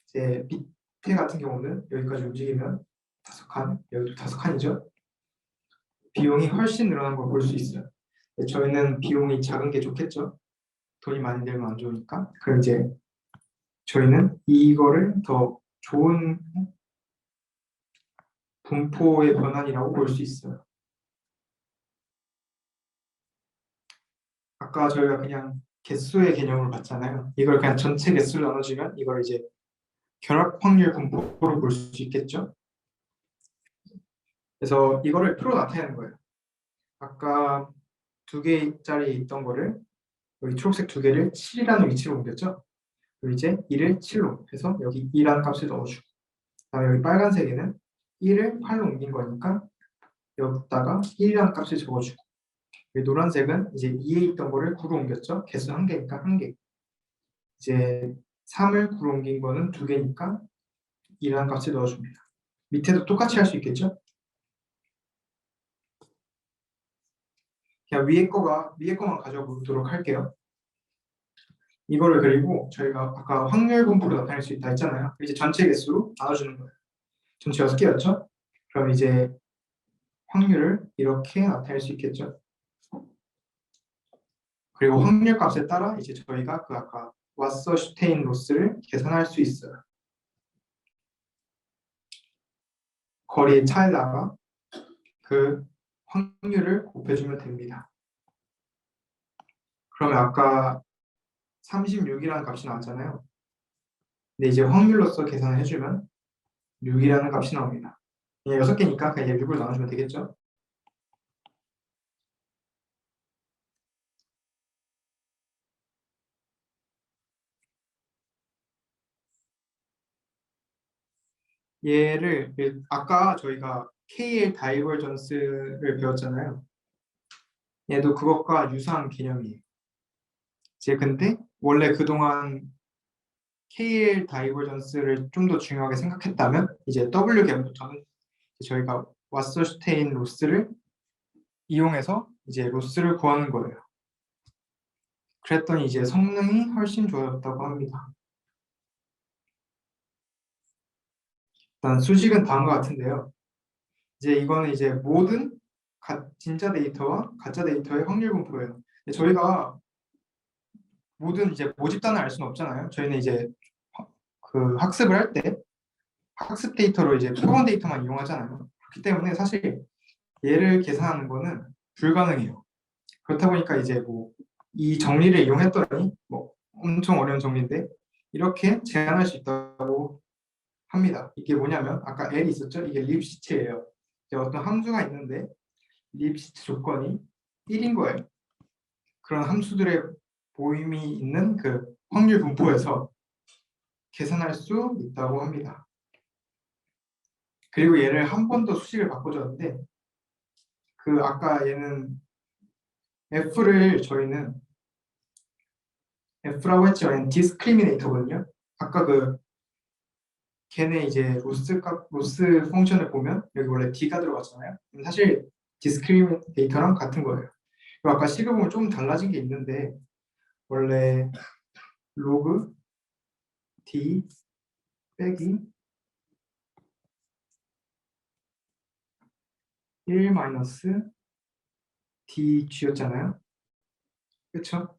이제 밑에 같은 경우는 여기까지 움직이면 5칸, 여기도 5칸이죠. 비용이 훨씬 늘어난 걸 볼 수 있어요. 저희는 비용이 작은 게 좋겠죠. 돈이 많이 들면 안 좋으니까. 그럼 이제 저희는 이거를 더 좋은 분포의 변환이라고 볼 수 있어요. 아까 저희가 그냥 개수의 개념으로 봤잖아요. 이걸 그냥 전체 개수로 나눠주면 이걸 이제 결합 확률 분포로 볼 수 있겠죠. 그래서 이거를 표로 나타내는 거예요. 아까 2개짜리 있던 거를 여기 초록색 2개를 7이라는 위치로 옮겼죠. 그리고 이제 2를 7로 해서 여기 2라는 값을 넣어주고, 그다음에 여기 빨간색에는 1을 8로 옮긴 거니까 여기다가 1이라는 값을 적어주고, 여기 노란색은 이제 2에 있던 거를 9로 옮겼죠. 개수 1개니까 1개. 이제 3을 9로 옮긴 거는 2개니까 2라는 값을 넣어줍니다. 밑에도 똑같이 할 수 있겠죠. 그냥 위에 거만 가져보도록 할게요. 이거를 그리고 저희가 아까 확률 분포로 나타낼 수 있다 했잖아요. 이제 전체 개수로 나눠주는 거예요. 전체 6개였죠? 그럼 이제 확률을 이렇게 나타낼 수 있겠죠. 그리고 확률 값에 따라 이제 저희가 그 아까 왓서슈테인 로스를 계산할 수 있어요. 거리의 차에다가 그 확률을 곱해주면 됩니다. 그러면 아까 36이라는 값이 나왔잖아요. 근데 이제 확률로서 계산을 해주면 6이라는 값이 나옵니다. 6개니까 그냥 6을 나눠주면 되겠죠. 얘를 아까 저희가 KL 다이버전스를 배웠잖아요. 얘도 그것과 유사한 개념이에요. 이제 근데 원래 그동안 KL 다이버전스를 좀 더 중요하게 생각했다면 이제 W 갭부터는 저희가 왓서슈테인 로스를 이용해서 이제 로스를 구하는 거예요. 그랬더니 이제 성능이 훨씬 좋아졌다고 합니다. 일단 수식은 다음과 같은데요. 이제 이거는 이제 모든 진짜 데이터와 가짜 데이터의 확률 분포예요. 저희가 모든 이제 모집단을 알 수는 없잖아요. 저희는 이제 그 학습을 할 때 학습 데이터로 이제 표본 데이터만 이용하잖아요. 그렇기 때문에 사실 얘를 계산하는 거는 불가능해요. 그렇다 보니까 이제 뭐 이 정리를 이용했더니 뭐 엄청 어려운 정리인데 이렇게 제한할 수 있다고 합니다. 이게 뭐냐면 아까 L이 있었죠? 이게 립시츠예요. 어떤 함수가 있는데 립시츠 조건이 1인 거예요. 그런 함수들의 모임이 있는 그 확률 분포에서 계산할 수 있다고 합니다. 그리고 얘를 한 번 더 수식을 바꿔줬는데 그 아까 얘는 F를 저희는 F라고 했죠. 얘는 디스크리미네이터거든요. 아까 그 걔네 이제 로스 펑션을 보면 여기 원래 D가 들어갔잖아요. 사실 디스크리미네이터랑 같은 거예요. 그리고 아까 식을 보면 좀 달라진 게 있는데 원래 로그 D 빼기 1 마이너스 DG였잖아요. 그렇죠?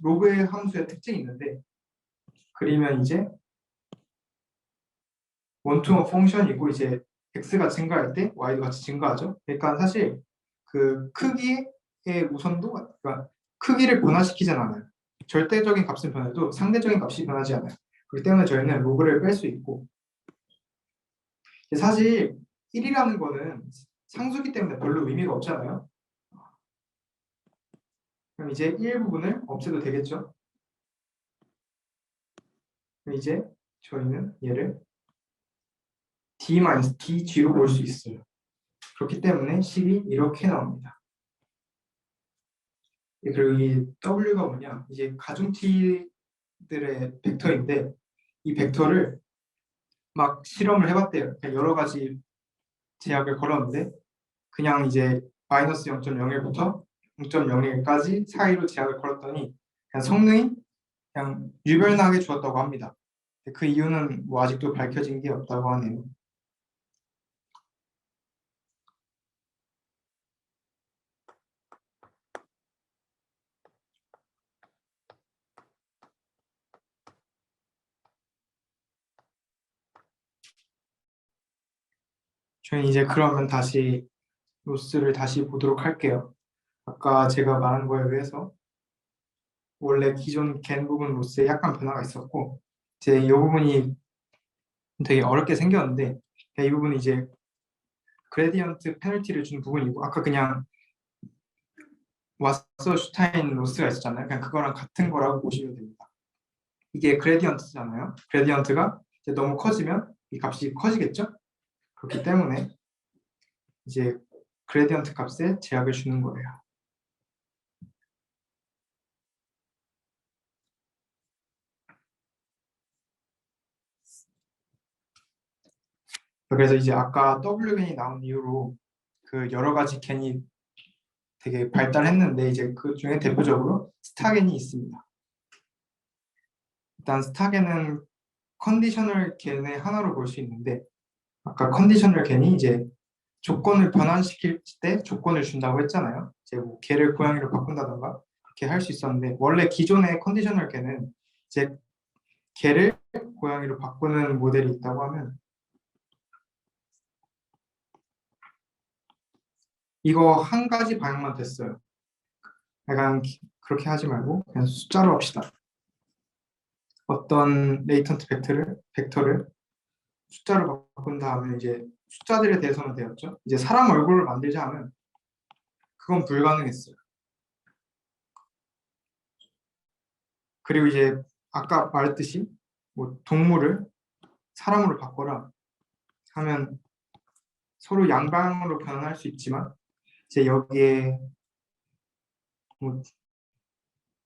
로그의 함수의 특징이 있는데 그리면 이제 원투원 펑션이고 이제 x가 증가할 때 y도 같이 증가하죠. 그러니까 사실 그 크기의 우선도 그러니까 크기를 변화시키진 않아요. 절대적인 값은 변해도 상대적인 값이 변하지 않아요. 그렇기 때문에 저희는 로그를 뺄 수 있고 사실 1이라는 거는 상수기 때문에 별로 의미가 없잖아요. 그럼 이제 1 부분을 없애도 되겠죠. 그럼 이제 저희는 얘를 D-DG로 볼 수 있어요. 그렇기 때문에 식이 이렇게 나옵니다. 그리고 이 W가 뭐냐? 이제 가중치들의 벡터인데 이 벡터를 막 실험을 해봤대요. 여러 가지 제약을 걸었는데 그냥 이제 마이너스 0.01부터 0.01까지 사이로 제약을 걸었더니 그냥 성능이 그냥 유별나게 좋았다고 합니다. 그 이유는 뭐 아직도 밝혀진 게 없다고 하네요. 저희 이제 그러면 다시 로스를 다시 보도록 할게요. 아까 제가 말한 거에 의해서 원래 기존 겐 부분 로스에 약간 변화가 있었고 이제 이 부분이 되게 어렵게 생겼는데 이 부분이 이제 그레디언트 페널티를 준 부분이고 아까 그냥 왓서 슈타인 로스가 있었잖아요. 그냥 그거랑 같은 거라고 보시면 됩니다. 이게 그레디언트잖아요. 그레디언트가 이제 너무 커지면 이 값이 커지겠죠? 그렇기 때문에 이제 그레디언트 값에 제약을 주는 거예요. 그래서 이제 아까 W겐이 나온 이후로 그 여러 가지 겐이 되게 발달했는데 이제 그 중에 대표적으로 스타겐이 있습니다. 일단 스타겐은 컨디셔널 겐의 하나로 볼 수 있는데 아까 컨디셔널 겐이 이제 조건을 변환시킬 때 조건을 준다고 했잖아요. 이제 뭐 개를 고양이로 바꾼다던가 그렇게 할 수 있었는데 원래 기존의 컨디셔널 개는 이제 개를 고양이로 바꾸는 모델이 있다고 하면 이거 한 가지 방향만 됐어요. 약간 그렇게 하지 말고 그냥 숫자로 합시다. 어떤 레이턴트 벡터를 숫자로 바꾼 다음에 이제 숫자들에 대해서는 되었죠. 이제 사람 얼굴을 만들자 하면 그건 불가능했어요. 그리고 이제 아까 말했듯이 뭐 동물을 사람으로 바꿔라 하면 서로 양방으로 변환할 수 있지만 이제 여기에 뭐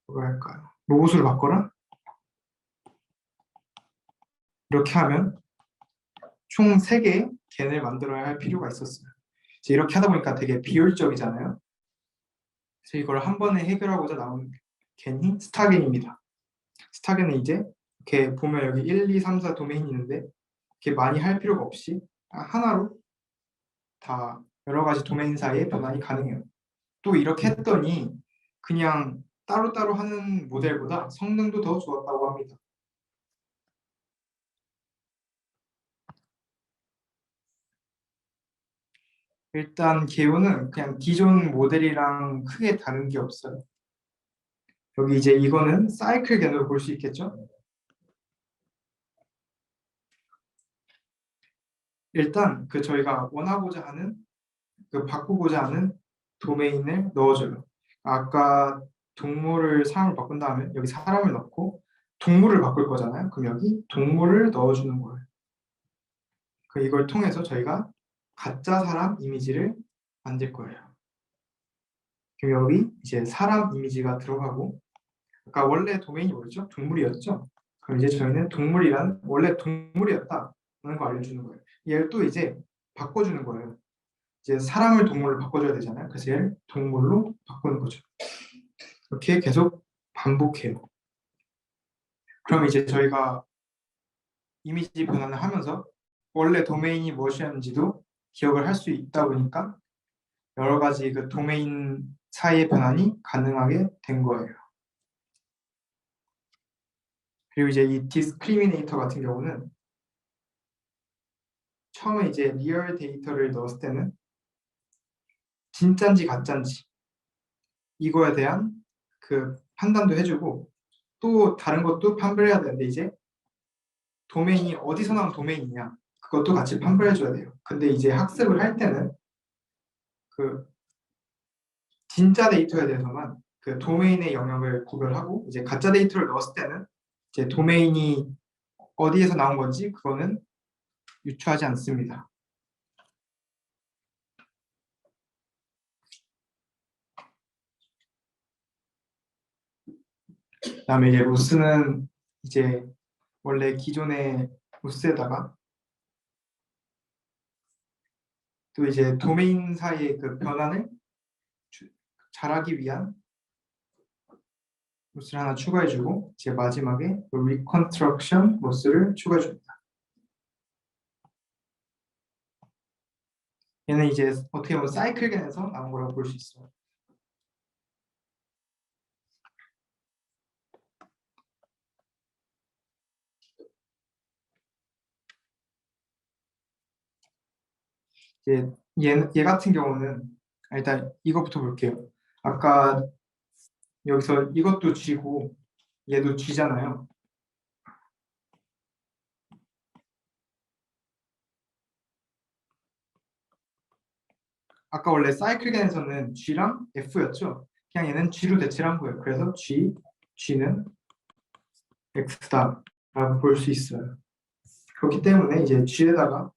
뭐라 할까요? 로봇으로 바꿔라 이렇게 하면 총 3개의 겐을 만들어야 할 필요가 있었어요. 이제 이렇게 하다 보니까 되게 비효율적이잖아요. 그래서 이걸 한 번에 해결하고자 나온 겐이 스타겐입니다. 스타겐은 이제 이렇게 보면 여기 1, 2, 3, 4 도메인이 있는데 이렇게 많이 할 필요가 없이 하나로 다 여러 가지 도메인 사이에 변환이 가능해요. 또 이렇게 했더니 그냥 따로따로 하는 모델보다 성능도 더 좋았다고 합니다. 일단 개요는 그냥 기존 모델이랑 크게 다른 게 없어요. 여기 이제 이거는 사이클 겐으로 볼 수 있겠죠? 일단 그 저희가 원하고자 하는 그 바꾸고자 하는 도메인을 넣어줘요. 아까 동물을 사람을 바꾼 다음에 여기 사람을 넣고 동물을 바꿀 거잖아요. 그럼 여기 동물을 넣어주는 거예요. 그 이걸 통해서 저희가 가짜 사람 이미지를 만들 거예요. 그럼 여기 이제 사람 이미지가 들어가고 아까 원래 도메인이 뭐였죠? 동물이었죠? 그럼 이제 저희는 동물이란 원래 동물이었다는 거 알려주는 거예요. 얘를 또 이제 바꿔주는 거예요. 이제 사람을 동물로 바꿔줘야 되잖아요. 그래서 얘를 동물로 바꾸는 거죠. 이렇게 계속 반복해요. 그럼 이제 저희가 이미지 변환을 하면서 원래 도메인이 무엇이었는지도 기억을 할 수 있다 보니까 여러 가지 그 도메인 사이의 변환이 가능하게 된 거예요. 그리고 이제 이 디스크리미네이터 같은 경우는 처음에 이제 리얼 데이터를 넣었을 때는 진짠지 가짠지 이거에 대한 그 판단도 해주고 또 다른 것도 판별해야 되는데 이제 도메인이 어디서 나온 도메인이냐 그것도 같이 판별해줘야 돼요. 근데 이제 학습을 할 때는 그 진짜 데이터에 대해서만 그 도메인의 영역을 구별하고 이제 가짜 데이터를 넣었을 때는 이제 도메인이 어디에서 나온 건지 그거는 유추하지 않습니다. 그다음에 이제 로스는 이제 원래 기존의 로스에다가 또 이제 도메인 사이의 그 변환을 잘하기 위한 로스를 하나 추가해주고 이제 마지막에 리컨스트럭션 로스를 추가해줍니다. 얘는 이제 어떻게 보면 사이클겐에서 나온 거라고 볼 수 있어요. 이제 얘 같은 경우는 일단 이것부터 볼게요. 아까 여기서 이것도 G고 얘도 G잖아요. 아까 원래 사이클겐에서는 G랑 F였죠. 그냥 얘는 G로 대체를 한 거예요. 그래서 G는 X다라고 볼 수 있어요. 그렇기 때문에 이제 G에다가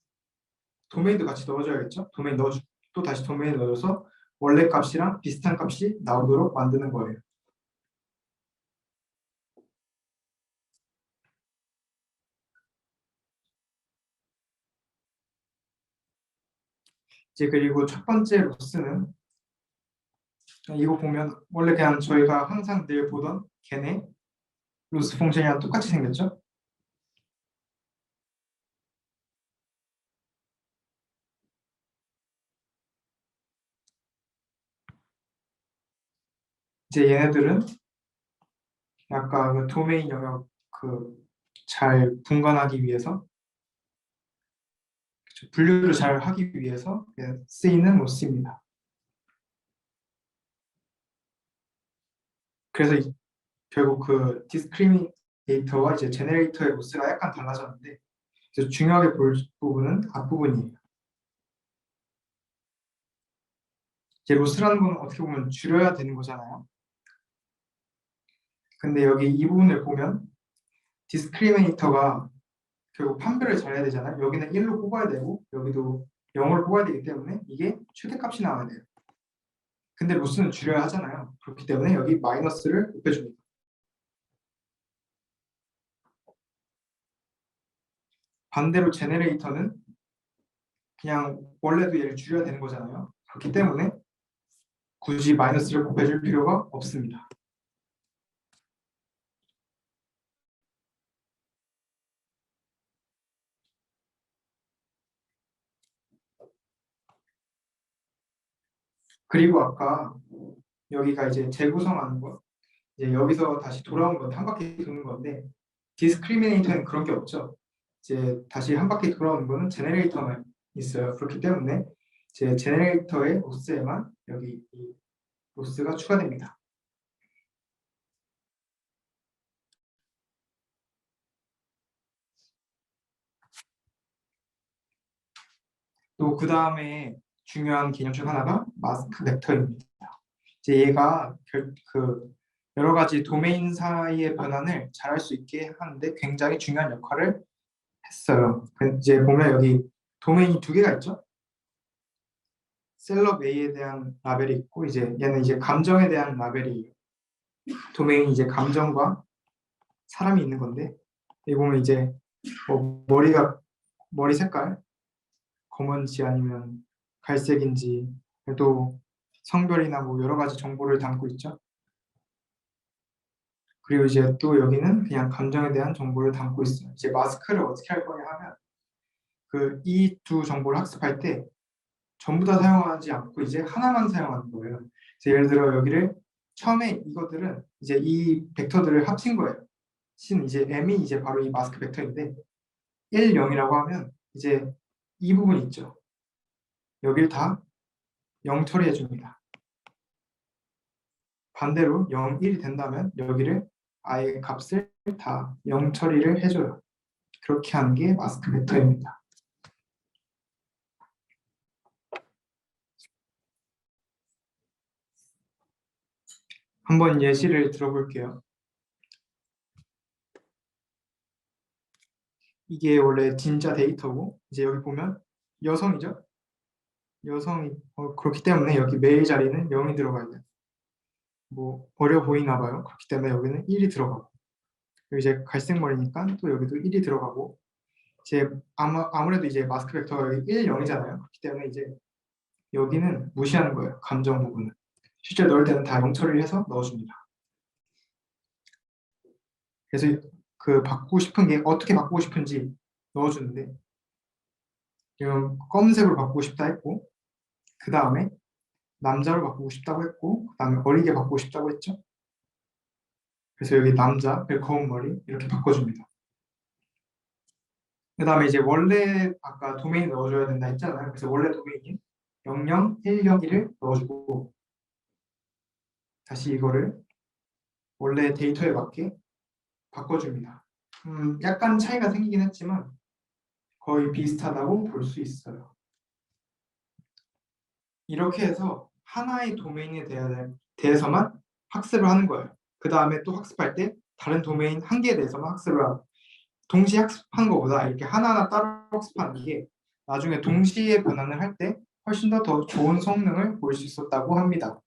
도메인도 같이 넣어줘야겠죠. 도메인 넣어주 또 다시 도메인 넣어줘서 원래 값이랑 비슷한 값이 나오도록 만드는 거예요. 이제 그리고 첫 번째 로스는 이거 보면 원래 그냥 저희가 항상 늘 보던 걔네 로스 펑션이랑 똑같이 생겼죠. 이제 얘네들은 약간 그 도메인 영역 그 잘 분간하기 위해서 분류를 잘 하기 위해서 쓰이는 로스입니다. 그래서 결국 그 디스크리미네이터와 이제 제네레이터의 로스가 약간 달라졌는데 그래서 중요하게 볼 부분은 앞부분이에요. 이제 로스라는 건 어떻게 보면 줄여야 되는 거잖아요. 근데 여기 이 부분을 보면 디스크리미네이터가 결국 판별을 잘해야 되잖아요. 여기는 1로 뽑아야 되고 여기도 0으로 뽑아야 되기 때문에 이게 최대값이 나와야 돼요. 근데 로스는 줄여야 하잖아요. 그렇기 때문에 여기 마이너스를 곱해줍니다. 반대로 제네레이터는 그냥 원래도 얘를 줄여야 되는 거잖아요. 그렇기 때문에 굳이 마이너스를 곱해줄 필요가 없습니다. 그리고 아까 여기가 이제 재구성하는 거 이제 여기서 다시 돌아온 건데 한 바퀴 도는 건데 디스크리미네이터는 그런 게 없죠. 이제 다시 한 바퀴 돌아오는 거는 제네레이터만 있어요. 그렇기 때문에 제 제네레이터의 로스에만 여기 이 로스가 추가됩니다. 또 그 다음에 중요한 개념 중 하나가 마스크 벡터입니다. 이제 얘가 그 여러 가지 도메인 사이의 변환을 잘할 수 있게 하는데 굉장히 중요한 역할을 했어요. 이제 보면 여기 도메인이 두 개가 있죠. 셀럽 A에 대한 라벨이 있고 이제 얘는 이제 감정에 대한 라벨이에요. 도메인이 이제 감정과 사람이 있는 건데 여기 보면 이제 뭐 머리 색깔 검은지 아니면 갈색인지 또 성별이나 뭐 여러 가지 정보를 담고 있죠. 그리고 이제 또 여기는 그냥 감정에 대한 정보를 담고 있어요. 이제 마스크를 어떻게 할 거냐 하면 그 이 두 정보를 학습할 때 전부 다 사용하지 않고 이제 하나만 사용하는 거예요. 그래서 예를 들어 여기를 처음에 이것들은 이제 이 벡터들을 합친 거예요. 신 이제 m이 이제 바로 이 마스크 벡터인데 1, 0이라고 하면 이제 이 부분 있죠. 여기를 다 0 처리해 줍니다. 반대로 0, 1이 된다면 여기를 아예 값을 다 0 처리를 해줘요. 그렇게 하는 게 마스크 벡터입니다. 한번 예시를 들어볼게요. 이게 원래 진짜 데이터고 이제 여기 보면 여성이죠. 여성이 그렇기 때문에 여기 메일 자리는 0이 들어가야 돼요. 뭐 어려 보이나 봐요. 그렇기 때문에 여기는 1이 들어가고 여기 이제 갈색 머리니까 또 여기도 1이 들어가고 이제 아무래도 이제 마스크 벡터가 여기 1, 0이잖아요. 그렇기 때문에 이제 여기는 무시하는 거예요. 감정 부분은. 실제 넣을 때는 다 0 처리를 해서 넣어줍니다. 그래서 그 바꾸고 싶은 게 어떻게 바꾸고 싶은지 넣어주는데 지금 검은색으로 바꾸고 싶다 했고 그 다음에 남자로 바꾸고 싶다고 했고 그 다음에 어리게 바꾸고 싶다고 했죠. 그래서 여기 남자, 검은 머리 이렇게 바꿔줍니다. 그 다음에 이제 원래 아까 도메인 넣어줘야 된다 했잖아요. 그래서 원래 도메인인 0010을 넣어주고 다시 이거를 원래 데이터에 맞게 바꿔줍니다. 약간 차이가 생기긴 했지만 거의 비슷하다고 볼 수 있어요. 이렇게 해서 하나의 도메인에 대해서만 학습을 하는 거예요. 그 다음에 또 학습할 때 다른 도메인 한 개에 대해서만 학습을 하고 동시에 학습한 것보다 이렇게 하나하나 따로 학습하는 게 나중에 동시에 변환을 할 때 훨씬 더 좋은 성능을 볼 수 있었다고 합니다.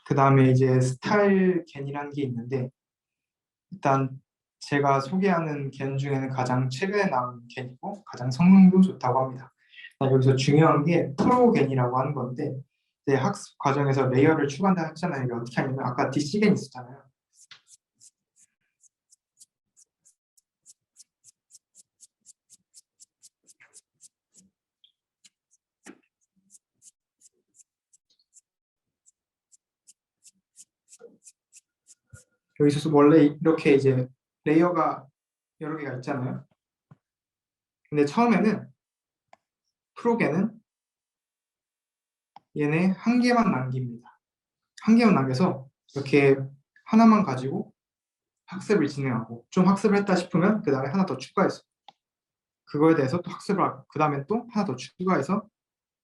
그 다음에 이제 스타일 겐이라는 게 있는데 일단 제가 소개하는 겐 중에는 가장 최근에 나온 겐이고 가장 성능도 좋다고 합니다. 여기서 중요한 게 프로겐이라고 하는 건데 이제 학습 과정에서 레이어를 추가한다 했잖아요. 이게 어떻게 하냐면 아까 DC겐 있었잖아요. 여기서 원래 이렇게 이제 레이어가 여러 개가 있잖아요. 근데 처음에는 프로겐은 얘네 한 개만 남깁니다. 한 개만 남겨서 이렇게 하나만 가지고 학습을 진행하고 좀 학습을 했다 싶으면 그 다음에 하나 더 추가해서 그거에 대해서 또 학습을 하고 그 다음에 또 하나 더 추가해서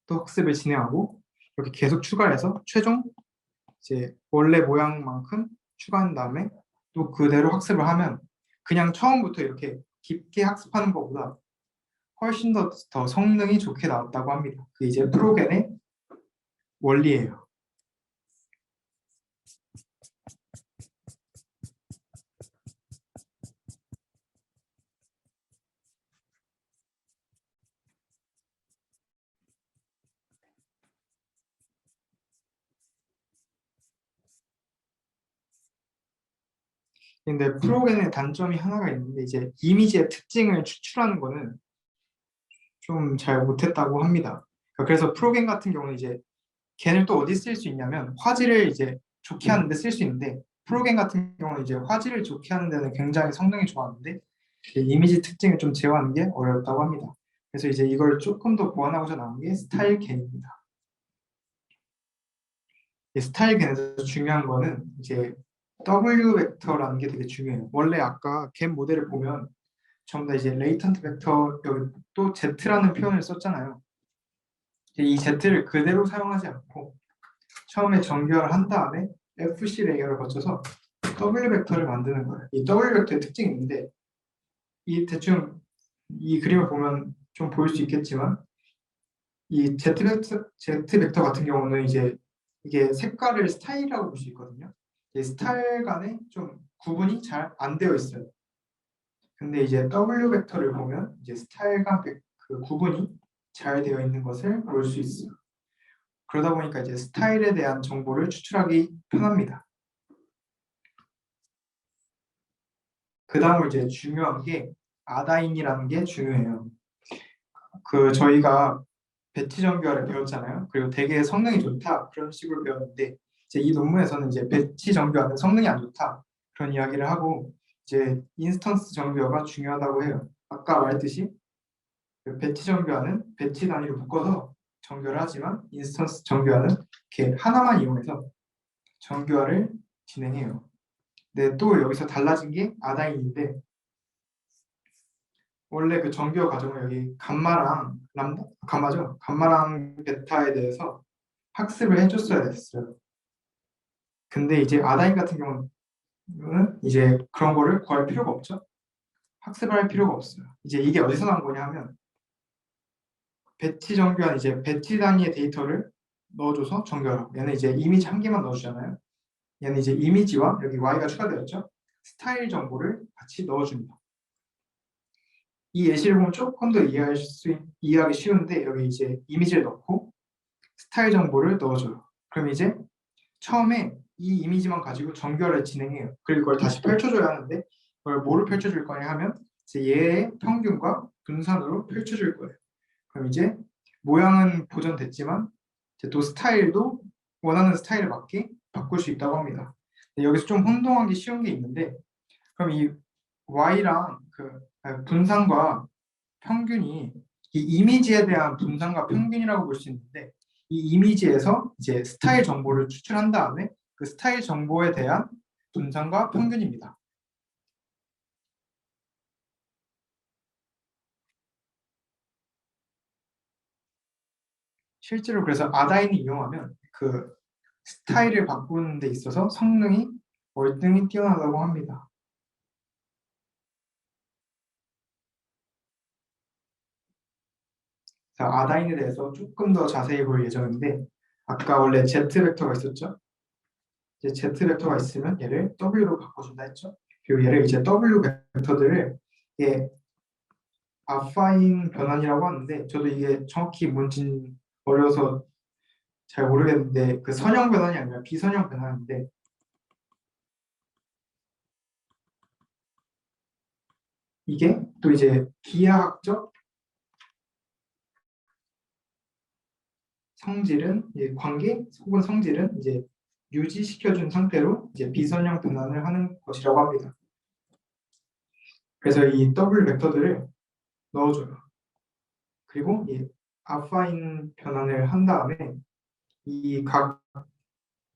또 학습을 진행하고 이렇게 계속 추가해서 최종 이제 원래 모양만큼 추가한 다음에 또 그대로 학습을 하면 그냥 처음부터 이렇게 깊게 학습하는 것보다 훨씬 더 성능이 좋게 나왔다고 합니다. 그게 이제 프로겐의 원리예요. 근데 프로그램의 단점이 하나가 있는데 이제 이미지의 특징을 추출하는 거는 좀 잘 못했다고 합니다. 그래서 프로그램 같은 경우는 이제 걔를 또 어디 쓸 수 있냐면 화질을 이제 좋게 하는데 쓸 수 있는데 프로그램 같은 경우는 이제 화질을 좋게 하는 데는 굉장히 성능이 좋았는데 이미지 특징을 좀 제어하는 게 어렵다고 합니다. 그래서 이제 이걸 조금 더 보완하고자 나온 게 스타일 겐입니다. 스타일 겐에서 중요한 거는 이제 W 벡터라는 게 되게 중요해요. 원래 아까 겐 모델을 보면 전부 다 이제 레이턴트 벡터 여기 또 Z라는 표현을 썼잖아요. 이 Z를 그대로 사용하지 않고 처음에 정교화를 한 다음에 FC 레이어를 거쳐서 W 벡터를 만드는 거예요. 이 W 벡터의 특징이 있는데 이 대충 이 그림을 보면 좀 보일 수 있겠지만 이 Z 벡터 같은 경우는 이제 이게 색깔을 스타일이라고 볼 수 있거든요. 스타일 간에 좀 구분이 잘 안 되어 있어요. 근데 이제 W 벡터를 보면 이제 스타일 간 그 구분이 잘 되어 있는 것을 볼 수 있어요. 그러다 보니까 이제 스타일에 대한 정보를 추출하기 편합니다. 그 다음으로 이제 중요한 게 아다인이라는 게 중요해요. 그 저희가 배치 정교화를 배웠잖아요. 그리고 되게 성능이 좋다 그런 식으로 배웠는데 이제 이 논문에서는 이제 배치 정교화는 성능이 안 좋다 그런 이야기를 하고 이제 인스턴스 정교화가 중요하다고 해요. 아까 말했듯이 그 배치 정교화는 배치 단위로 묶어서 정교화를 하지만 인스턴스 정교화는 이렇게 하나만 이용해서 정교화를 진행해요. 근데 또 여기서 달라진 게 아다인인데 원래 그 정교화 과정을 여기 감마랑 람다? 감마죠? 감마랑 베타에 대해서 학습을 해줬어야 됐어요. 근데 이제 아다인 같은 경우는 이제 그런 거를 구할 필요가 없죠. 학습을 할 필요가 없어요. 이제 이게 어디서 나온 거냐 하면 배치 정교한 이제 배치 단위의 데이터를 넣어줘서 정교하라고. 얘는 이제 이미지 한 개만 넣어주잖아요. 얘는 이제 이미지와 여기 y가 추가되었죠. 스타일 정보를 같이 넣어줍니다. 이 예시를 보면 조금 더 이해하기 쉬운데 여기 이제 이미지를 넣고 스타일 정보를 넣어줘요. 그럼 이제 처음에 이 이미지만 가지고 정교화를 진행해요. 그리고 그걸 다시 펼쳐줘야 하는데 그걸 뭐로 펼쳐줄 거냐 하면 이제 얘의 평균과 분산으로 펼쳐줄 거예요. 그럼 이제 모양은 보존됐지만 이제 또 스타일도 원하는 스타일에 맞게 바꿀 수 있다고 합니다. 여기서 좀 혼동하기 쉬운 게 있는데, 그럼 이 y랑 분산과 평균이 이 이미지에 대한 분산과 평균이라고 볼 수 있는데, 이 이미지에서 이제 스타일 정보를 추출한 다음에 그 스타일 정보에 대한 분산과 평균입니다. 실제로 그래서 아다인을 이용하면 그 스타일을 바꾸는 데 있어서 성능이 월등히 뛰어나다고 합니다. 자, 아다인에 대해서 조금 더 자세히 볼 예정인데, 아까 원래 Z 벡터가 있었죠? 이제 Z 벡터가 있으면 얘를 W로 바꿔준다 했죠? 그리고 얘를 이제 W 벡터들을 이게 아파인 변환이라고 하는데, 저도 이게 정확히 뭔지 어려서 잘 모르겠는데, 그 선형 변환이 아니라 비선형 변환인데, 이게 또 이제 기하학적 성질은 이제 관계 혹은 성질은 이제 유지시켜준 상태로 이제 비선형 변환을 하는 것이라고 합니다. 그래서 이 더블 벡터들을 넣어줘요. 그리고 이 아파인 변환을 한 다음에 이 각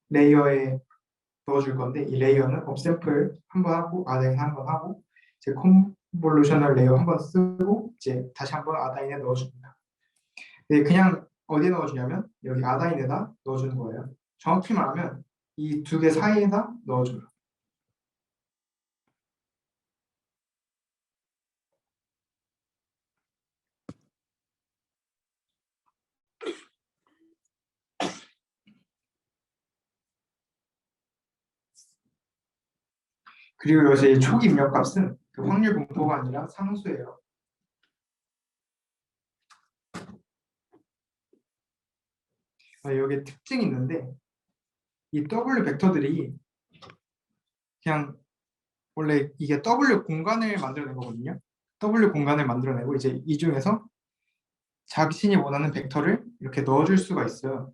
레이어에 넣어줄 건데, 이 레이어는 업샘플 한번 하고 아다인 한번 하고 이제 컨볼루셔널 레이어 한번 쓰고 이제 다시 한번 아다인에 넣어줍니다. 네, 그냥 어디에 넣어주냐면 여기 아다인에다 넣어주는 거예요. 정확히 말하면 이 두 개 사이에다 넣어줘요. 그리고 여기서 초기 입력값은 그 확률 분포가 아니라 상수예요. 여기에 특징이 있는데, 이 W 벡터들이 그냥 원래 이게 W 공간을 만들어낸 거거든요. W 공간을 만들어내고 이제 이 중에서 자신이 원하는 벡터를 이렇게 넣어줄 수가 있어요.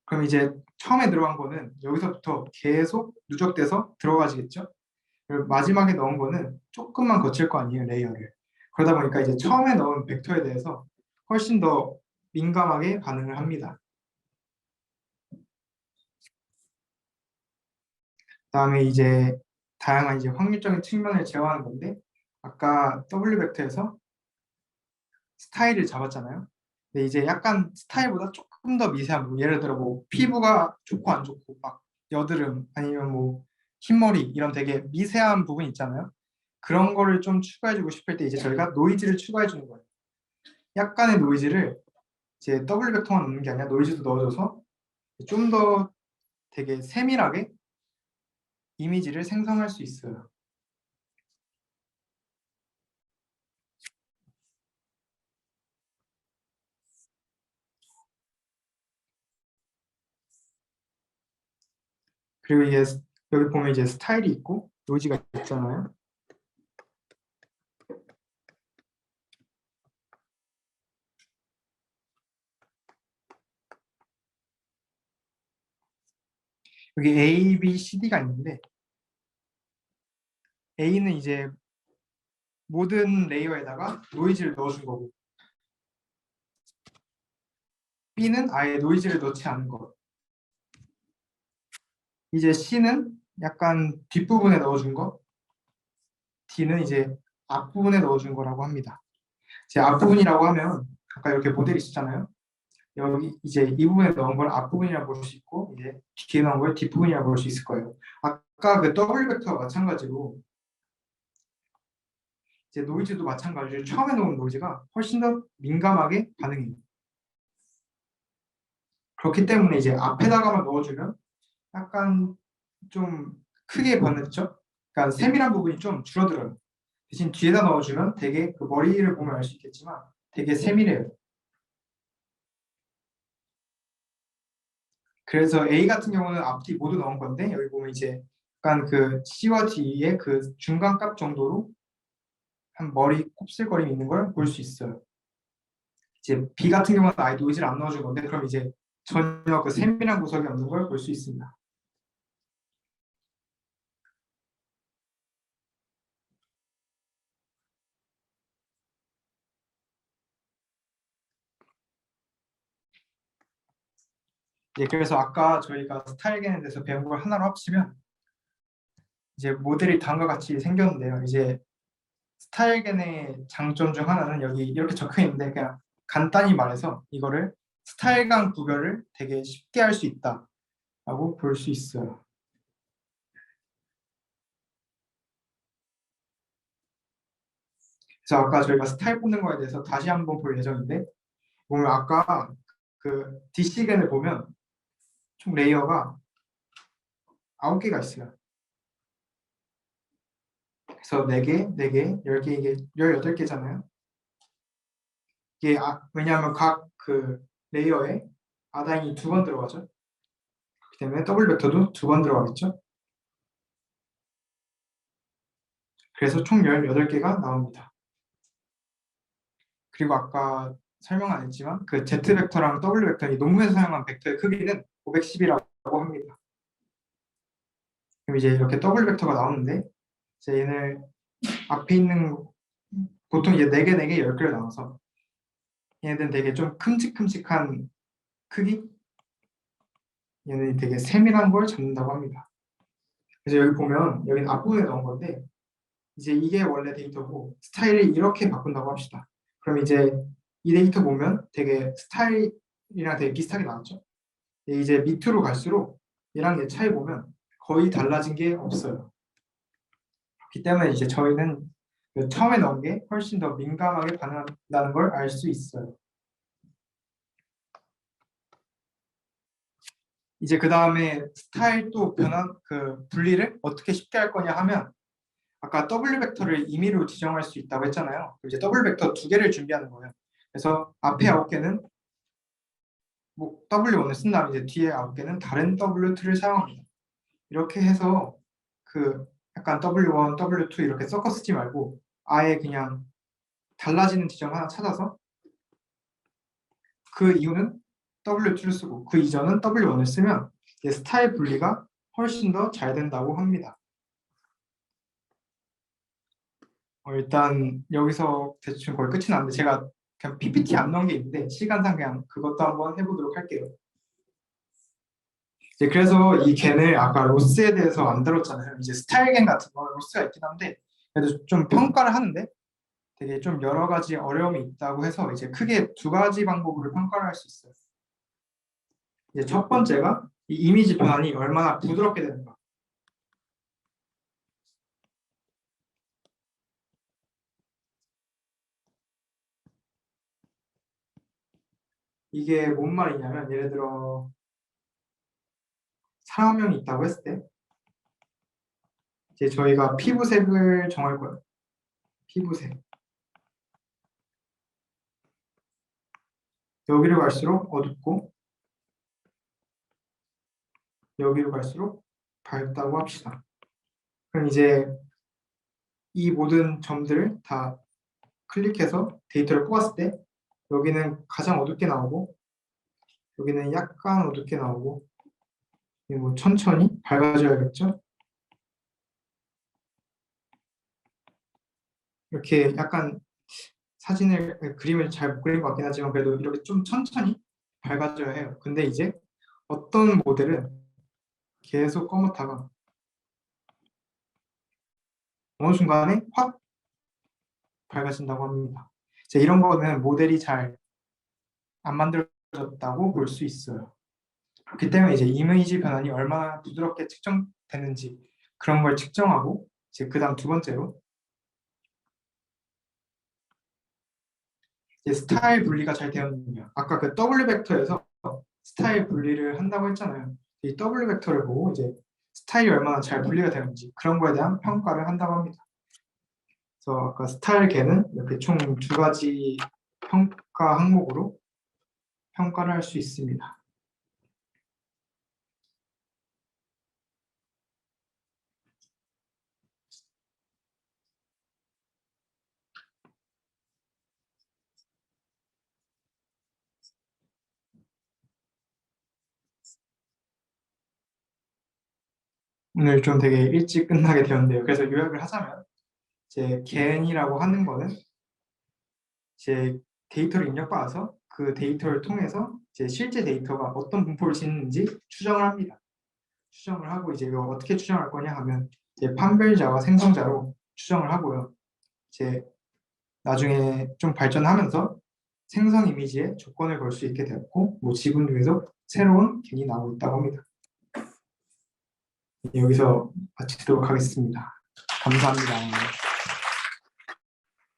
그럼 이제 처음에 들어간 거는 여기서부터 계속 누적돼서 들어가지겠죠. 그리고 마지막에 넣은 거는 조금만 거칠 거 아니에요, 레이어를. 그러다 보니까 이제 처음에 넣은 벡터에 대해서 훨씬 더 민감하게 반응을 합니다. 그다음에 이제 다양한 이제 확률적인 측면을 제어하는 건데, 아까 W 벡터에서 스타일을 잡았잖아요. 근데 이제 약간 스타일보다 조금 더 미세한 부분, 예를 들어 뭐 피부가 좋고 안 좋고 막 여드름 아니면 뭐 흰머리 이런 되게 미세한 부분 있잖아요. 그런 거를 좀 추가해주고 싶을 때 이제 저희가 노이즈를 추가해주는 거예요. 약간의 노이즈를 이제 더블 벡터만 넣는 게 아니라 노이즈도 넣어줘서 좀 더 되게 세밀하게 이미지를 생성할 수 있어요. 그리고 이게 여기 보면 이제 스타일이 있고 노이즈가 있잖아요. 여기 A, B, C, D가 있는데, A는 이제 모든 레이어에다가 노이즈를 넣어준 거고, B는 아예 노이즈를 넣지 않은 거. 이제 C는 약간 뒷부분에 넣어준 거, D는 이제 앞부분에 넣어준 거라고 합니다. 제 앞부분이라고 하면 아까 이렇게 모델이 있었잖아요. 여기 이제 이 부분에 넣은 걸 앞부분이라고 볼 수 있고, 이제 뒤에 넣은 걸 뒷부분이라고 볼 수 있을 거예요. 아까 그 더블 벡터와 마찬가지로 이제 노이즈도 마찬가지로 처음에 넣은 노이즈가 훨씬 더 민감하게 반응해요. 그렇기 때문에 이제 앞에다가만 넣어주면 약간 좀 크게 변했죠. 그러니까 세밀한 부분이 좀 줄어들어요. 대신 뒤에다 넣어주면 되게 그 머리를 보면 알 수 있겠지만 되게 세밀해요. 그래서 A 같은 경우는 앞뒤 모두 넣은 건데, 여기 보면 이제 약간 그 C와 D의 그 중간 값 정도로 한 머리 곱슬거림이 있는 걸 볼 수 있어요. 이제 B 같은 경우는 아예 노이즈를 안 넣어준 건데 그럼 이제 전혀 그 세밀한 구석이 없는 걸 볼 수 있습니다. 예, 그래서 아까 저희가 스타일겐에 대해서 배운 걸 하나로 합치면 이제 모델이 다음과 같이 생겼는데요. 이제 스타일겐의 장점 중 하나는 여기 이렇게 적혀 있는데 그냥 간단히 말해서 이거를 스타일 간 구별을 되게 쉽게 할 수 있다라고 볼 수 있어요. 그래서 아까 저희가 스타일 뽑는 거에 대해서 다시 한번 볼 예정인데 보면 아까 그 DC겐을 보면 총 레이어가 9개가 있어요. 그래서 4개, 4개, 10개, 이게 18개잖아요. 이게 왜냐하면 각 그 레이어에 아다인이 2번 들어가죠. 그렇기 때문에 더블 벡터도 2번 들어가겠죠. 그래서 총 18개가 나옵니다. 그리고 아까 설명 안 했지만 그 Z 벡터랑 W 벡터이 논문에서 사용한 벡터의 크기는 510이라고 합니다. 그럼 이제 이렇게 더블 벡터가 나오는데 이제 얘를 앞에 있는 보통 이제 4개, 4개, 10개로 나눠서 얘네들은 되게 좀 큼직큼직한 크기? 얘는 되게 세밀한 걸 잡는다고 합니다. 그래서 여기 보면 여기는 앞부분에 넣은 건데 이제 이게 원래 데이터고 스타일을 이렇게 바꾼다고 합시다. 그럼 이제 이 데이터 보면 되게 스타일이랑 되게 비슷하게 나왔죠. 이제 밑으로 갈수록 얘랑 얘 차이 보면 거의 달라진 게 없어요. 그렇기 때문에 이제 저희는 그 처음에 넣은 게 훨씬 더 민감하게 반응한다는 걸 알 수 있어요. 이제 그 다음에 스타일 또 변환 그 분리를 어떻게 쉽게 할 거냐 하면 아까 W 벡터를 임의로 지정할 수 있다고 했잖아요. 이제 W 벡터 2개를 준비하는 거예요. 그래서 앞에 9개는 뭐 W1을 쓴 다음에 이제 뒤에 9개는 다른 W2를 사용합니다. 이렇게 해서 그 약간 W1, W2 이렇게 섞어 쓰지 말고 아예 그냥 달라지는 지점 하나 찾아서 그 이후는 W2를 쓰고 그 이전은 W1을 쓰면 스타일 분리가 훨씬 더 잘 된다고 합니다. 일단 여기서 대충 거의 끝이 났는데 제가 그냥 PPT 안 넣은 게 있는데 시간상 그냥 그것도 한번 해보도록 할게요. 이제 그래서 이 겐을 아까 로스에 대해서 안 다뤘잖아요. 이제 스타일 겐 같은 거 로스가 있긴 한데 그래도 좀 평가를 하는데 되게 좀 여러 가지 어려움이 있다고 해서 이제 크게 2가지 방법으로 평가를 할 수 있어요. 이제 첫 번째가 이 이미지 변환이 얼마나 부드럽게 되는가. 이게 뭔 말이냐면 예를 들어 사람 한 명이 있다고 했을 때 이제 저희가 피부색을 정할 거예요. 피부색. 여기로 갈수록 어둡고 여기로 갈수록 밝다고 합시다. 그럼 이제 이 모든 점들을 다 클릭해서 데이터를 뽑았을 때 여기는 가장 어둡게 나오고 여기는 약간 어둡게 나오고 뭐 천천히 밝아져야겠죠? 이렇게 약간 그림을 잘 못 그린 것 같긴 하지만 그래도 이렇게 좀 천천히 밝아져야 해요. 근데 이제 어떤 모델은 계속 검었다가 어느 순간에 확 밝아진다고 합니다. 이제 이런 거는 모델이 잘 안 만들어졌다고 볼 수 있어요. 그렇기 때문에 이제 이미지 변환이 얼마나 부드럽게 측정되는지 그런 걸 측정하고 이제 그다음 2번째로 이제 스타일 분리가 잘 되었느냐. 아까 그 W 벡터에서 스타일 분리를 한다고 했잖아요. 이 W 벡터를 보고 이제 스타일이 얼마나 잘 분리가 되는지 그런 거에 대한 평가를 한다고 합니다. 그래서 아까 스타일 개는 이렇게 총 2가지 평가 항목으로 평가를 할 수 있습니다. 오늘 좀 되게 일찍 끝나게 되었는데요. 그래서 요약을 하자면 이제 겐이라고 하는 거는 이제 데이터를 입력받아서 그 데이터를 통해서 이제 실제 데이터가 어떤 분포를 짓는지 추정을 합니다. 추정을 하고 이제 이거 어떻게 추정할 거냐 하면 이제 판별자와 생성자로 추정을 하고요. 이제 나중에 좀 발전하면서 생성 이미지에 조건을 걸 수 있게 되었고 뭐 지금 중에서 새로운 겐이 나오고 있다고 합니다. 여기서 마치도록 하겠습니다. 감사합니다.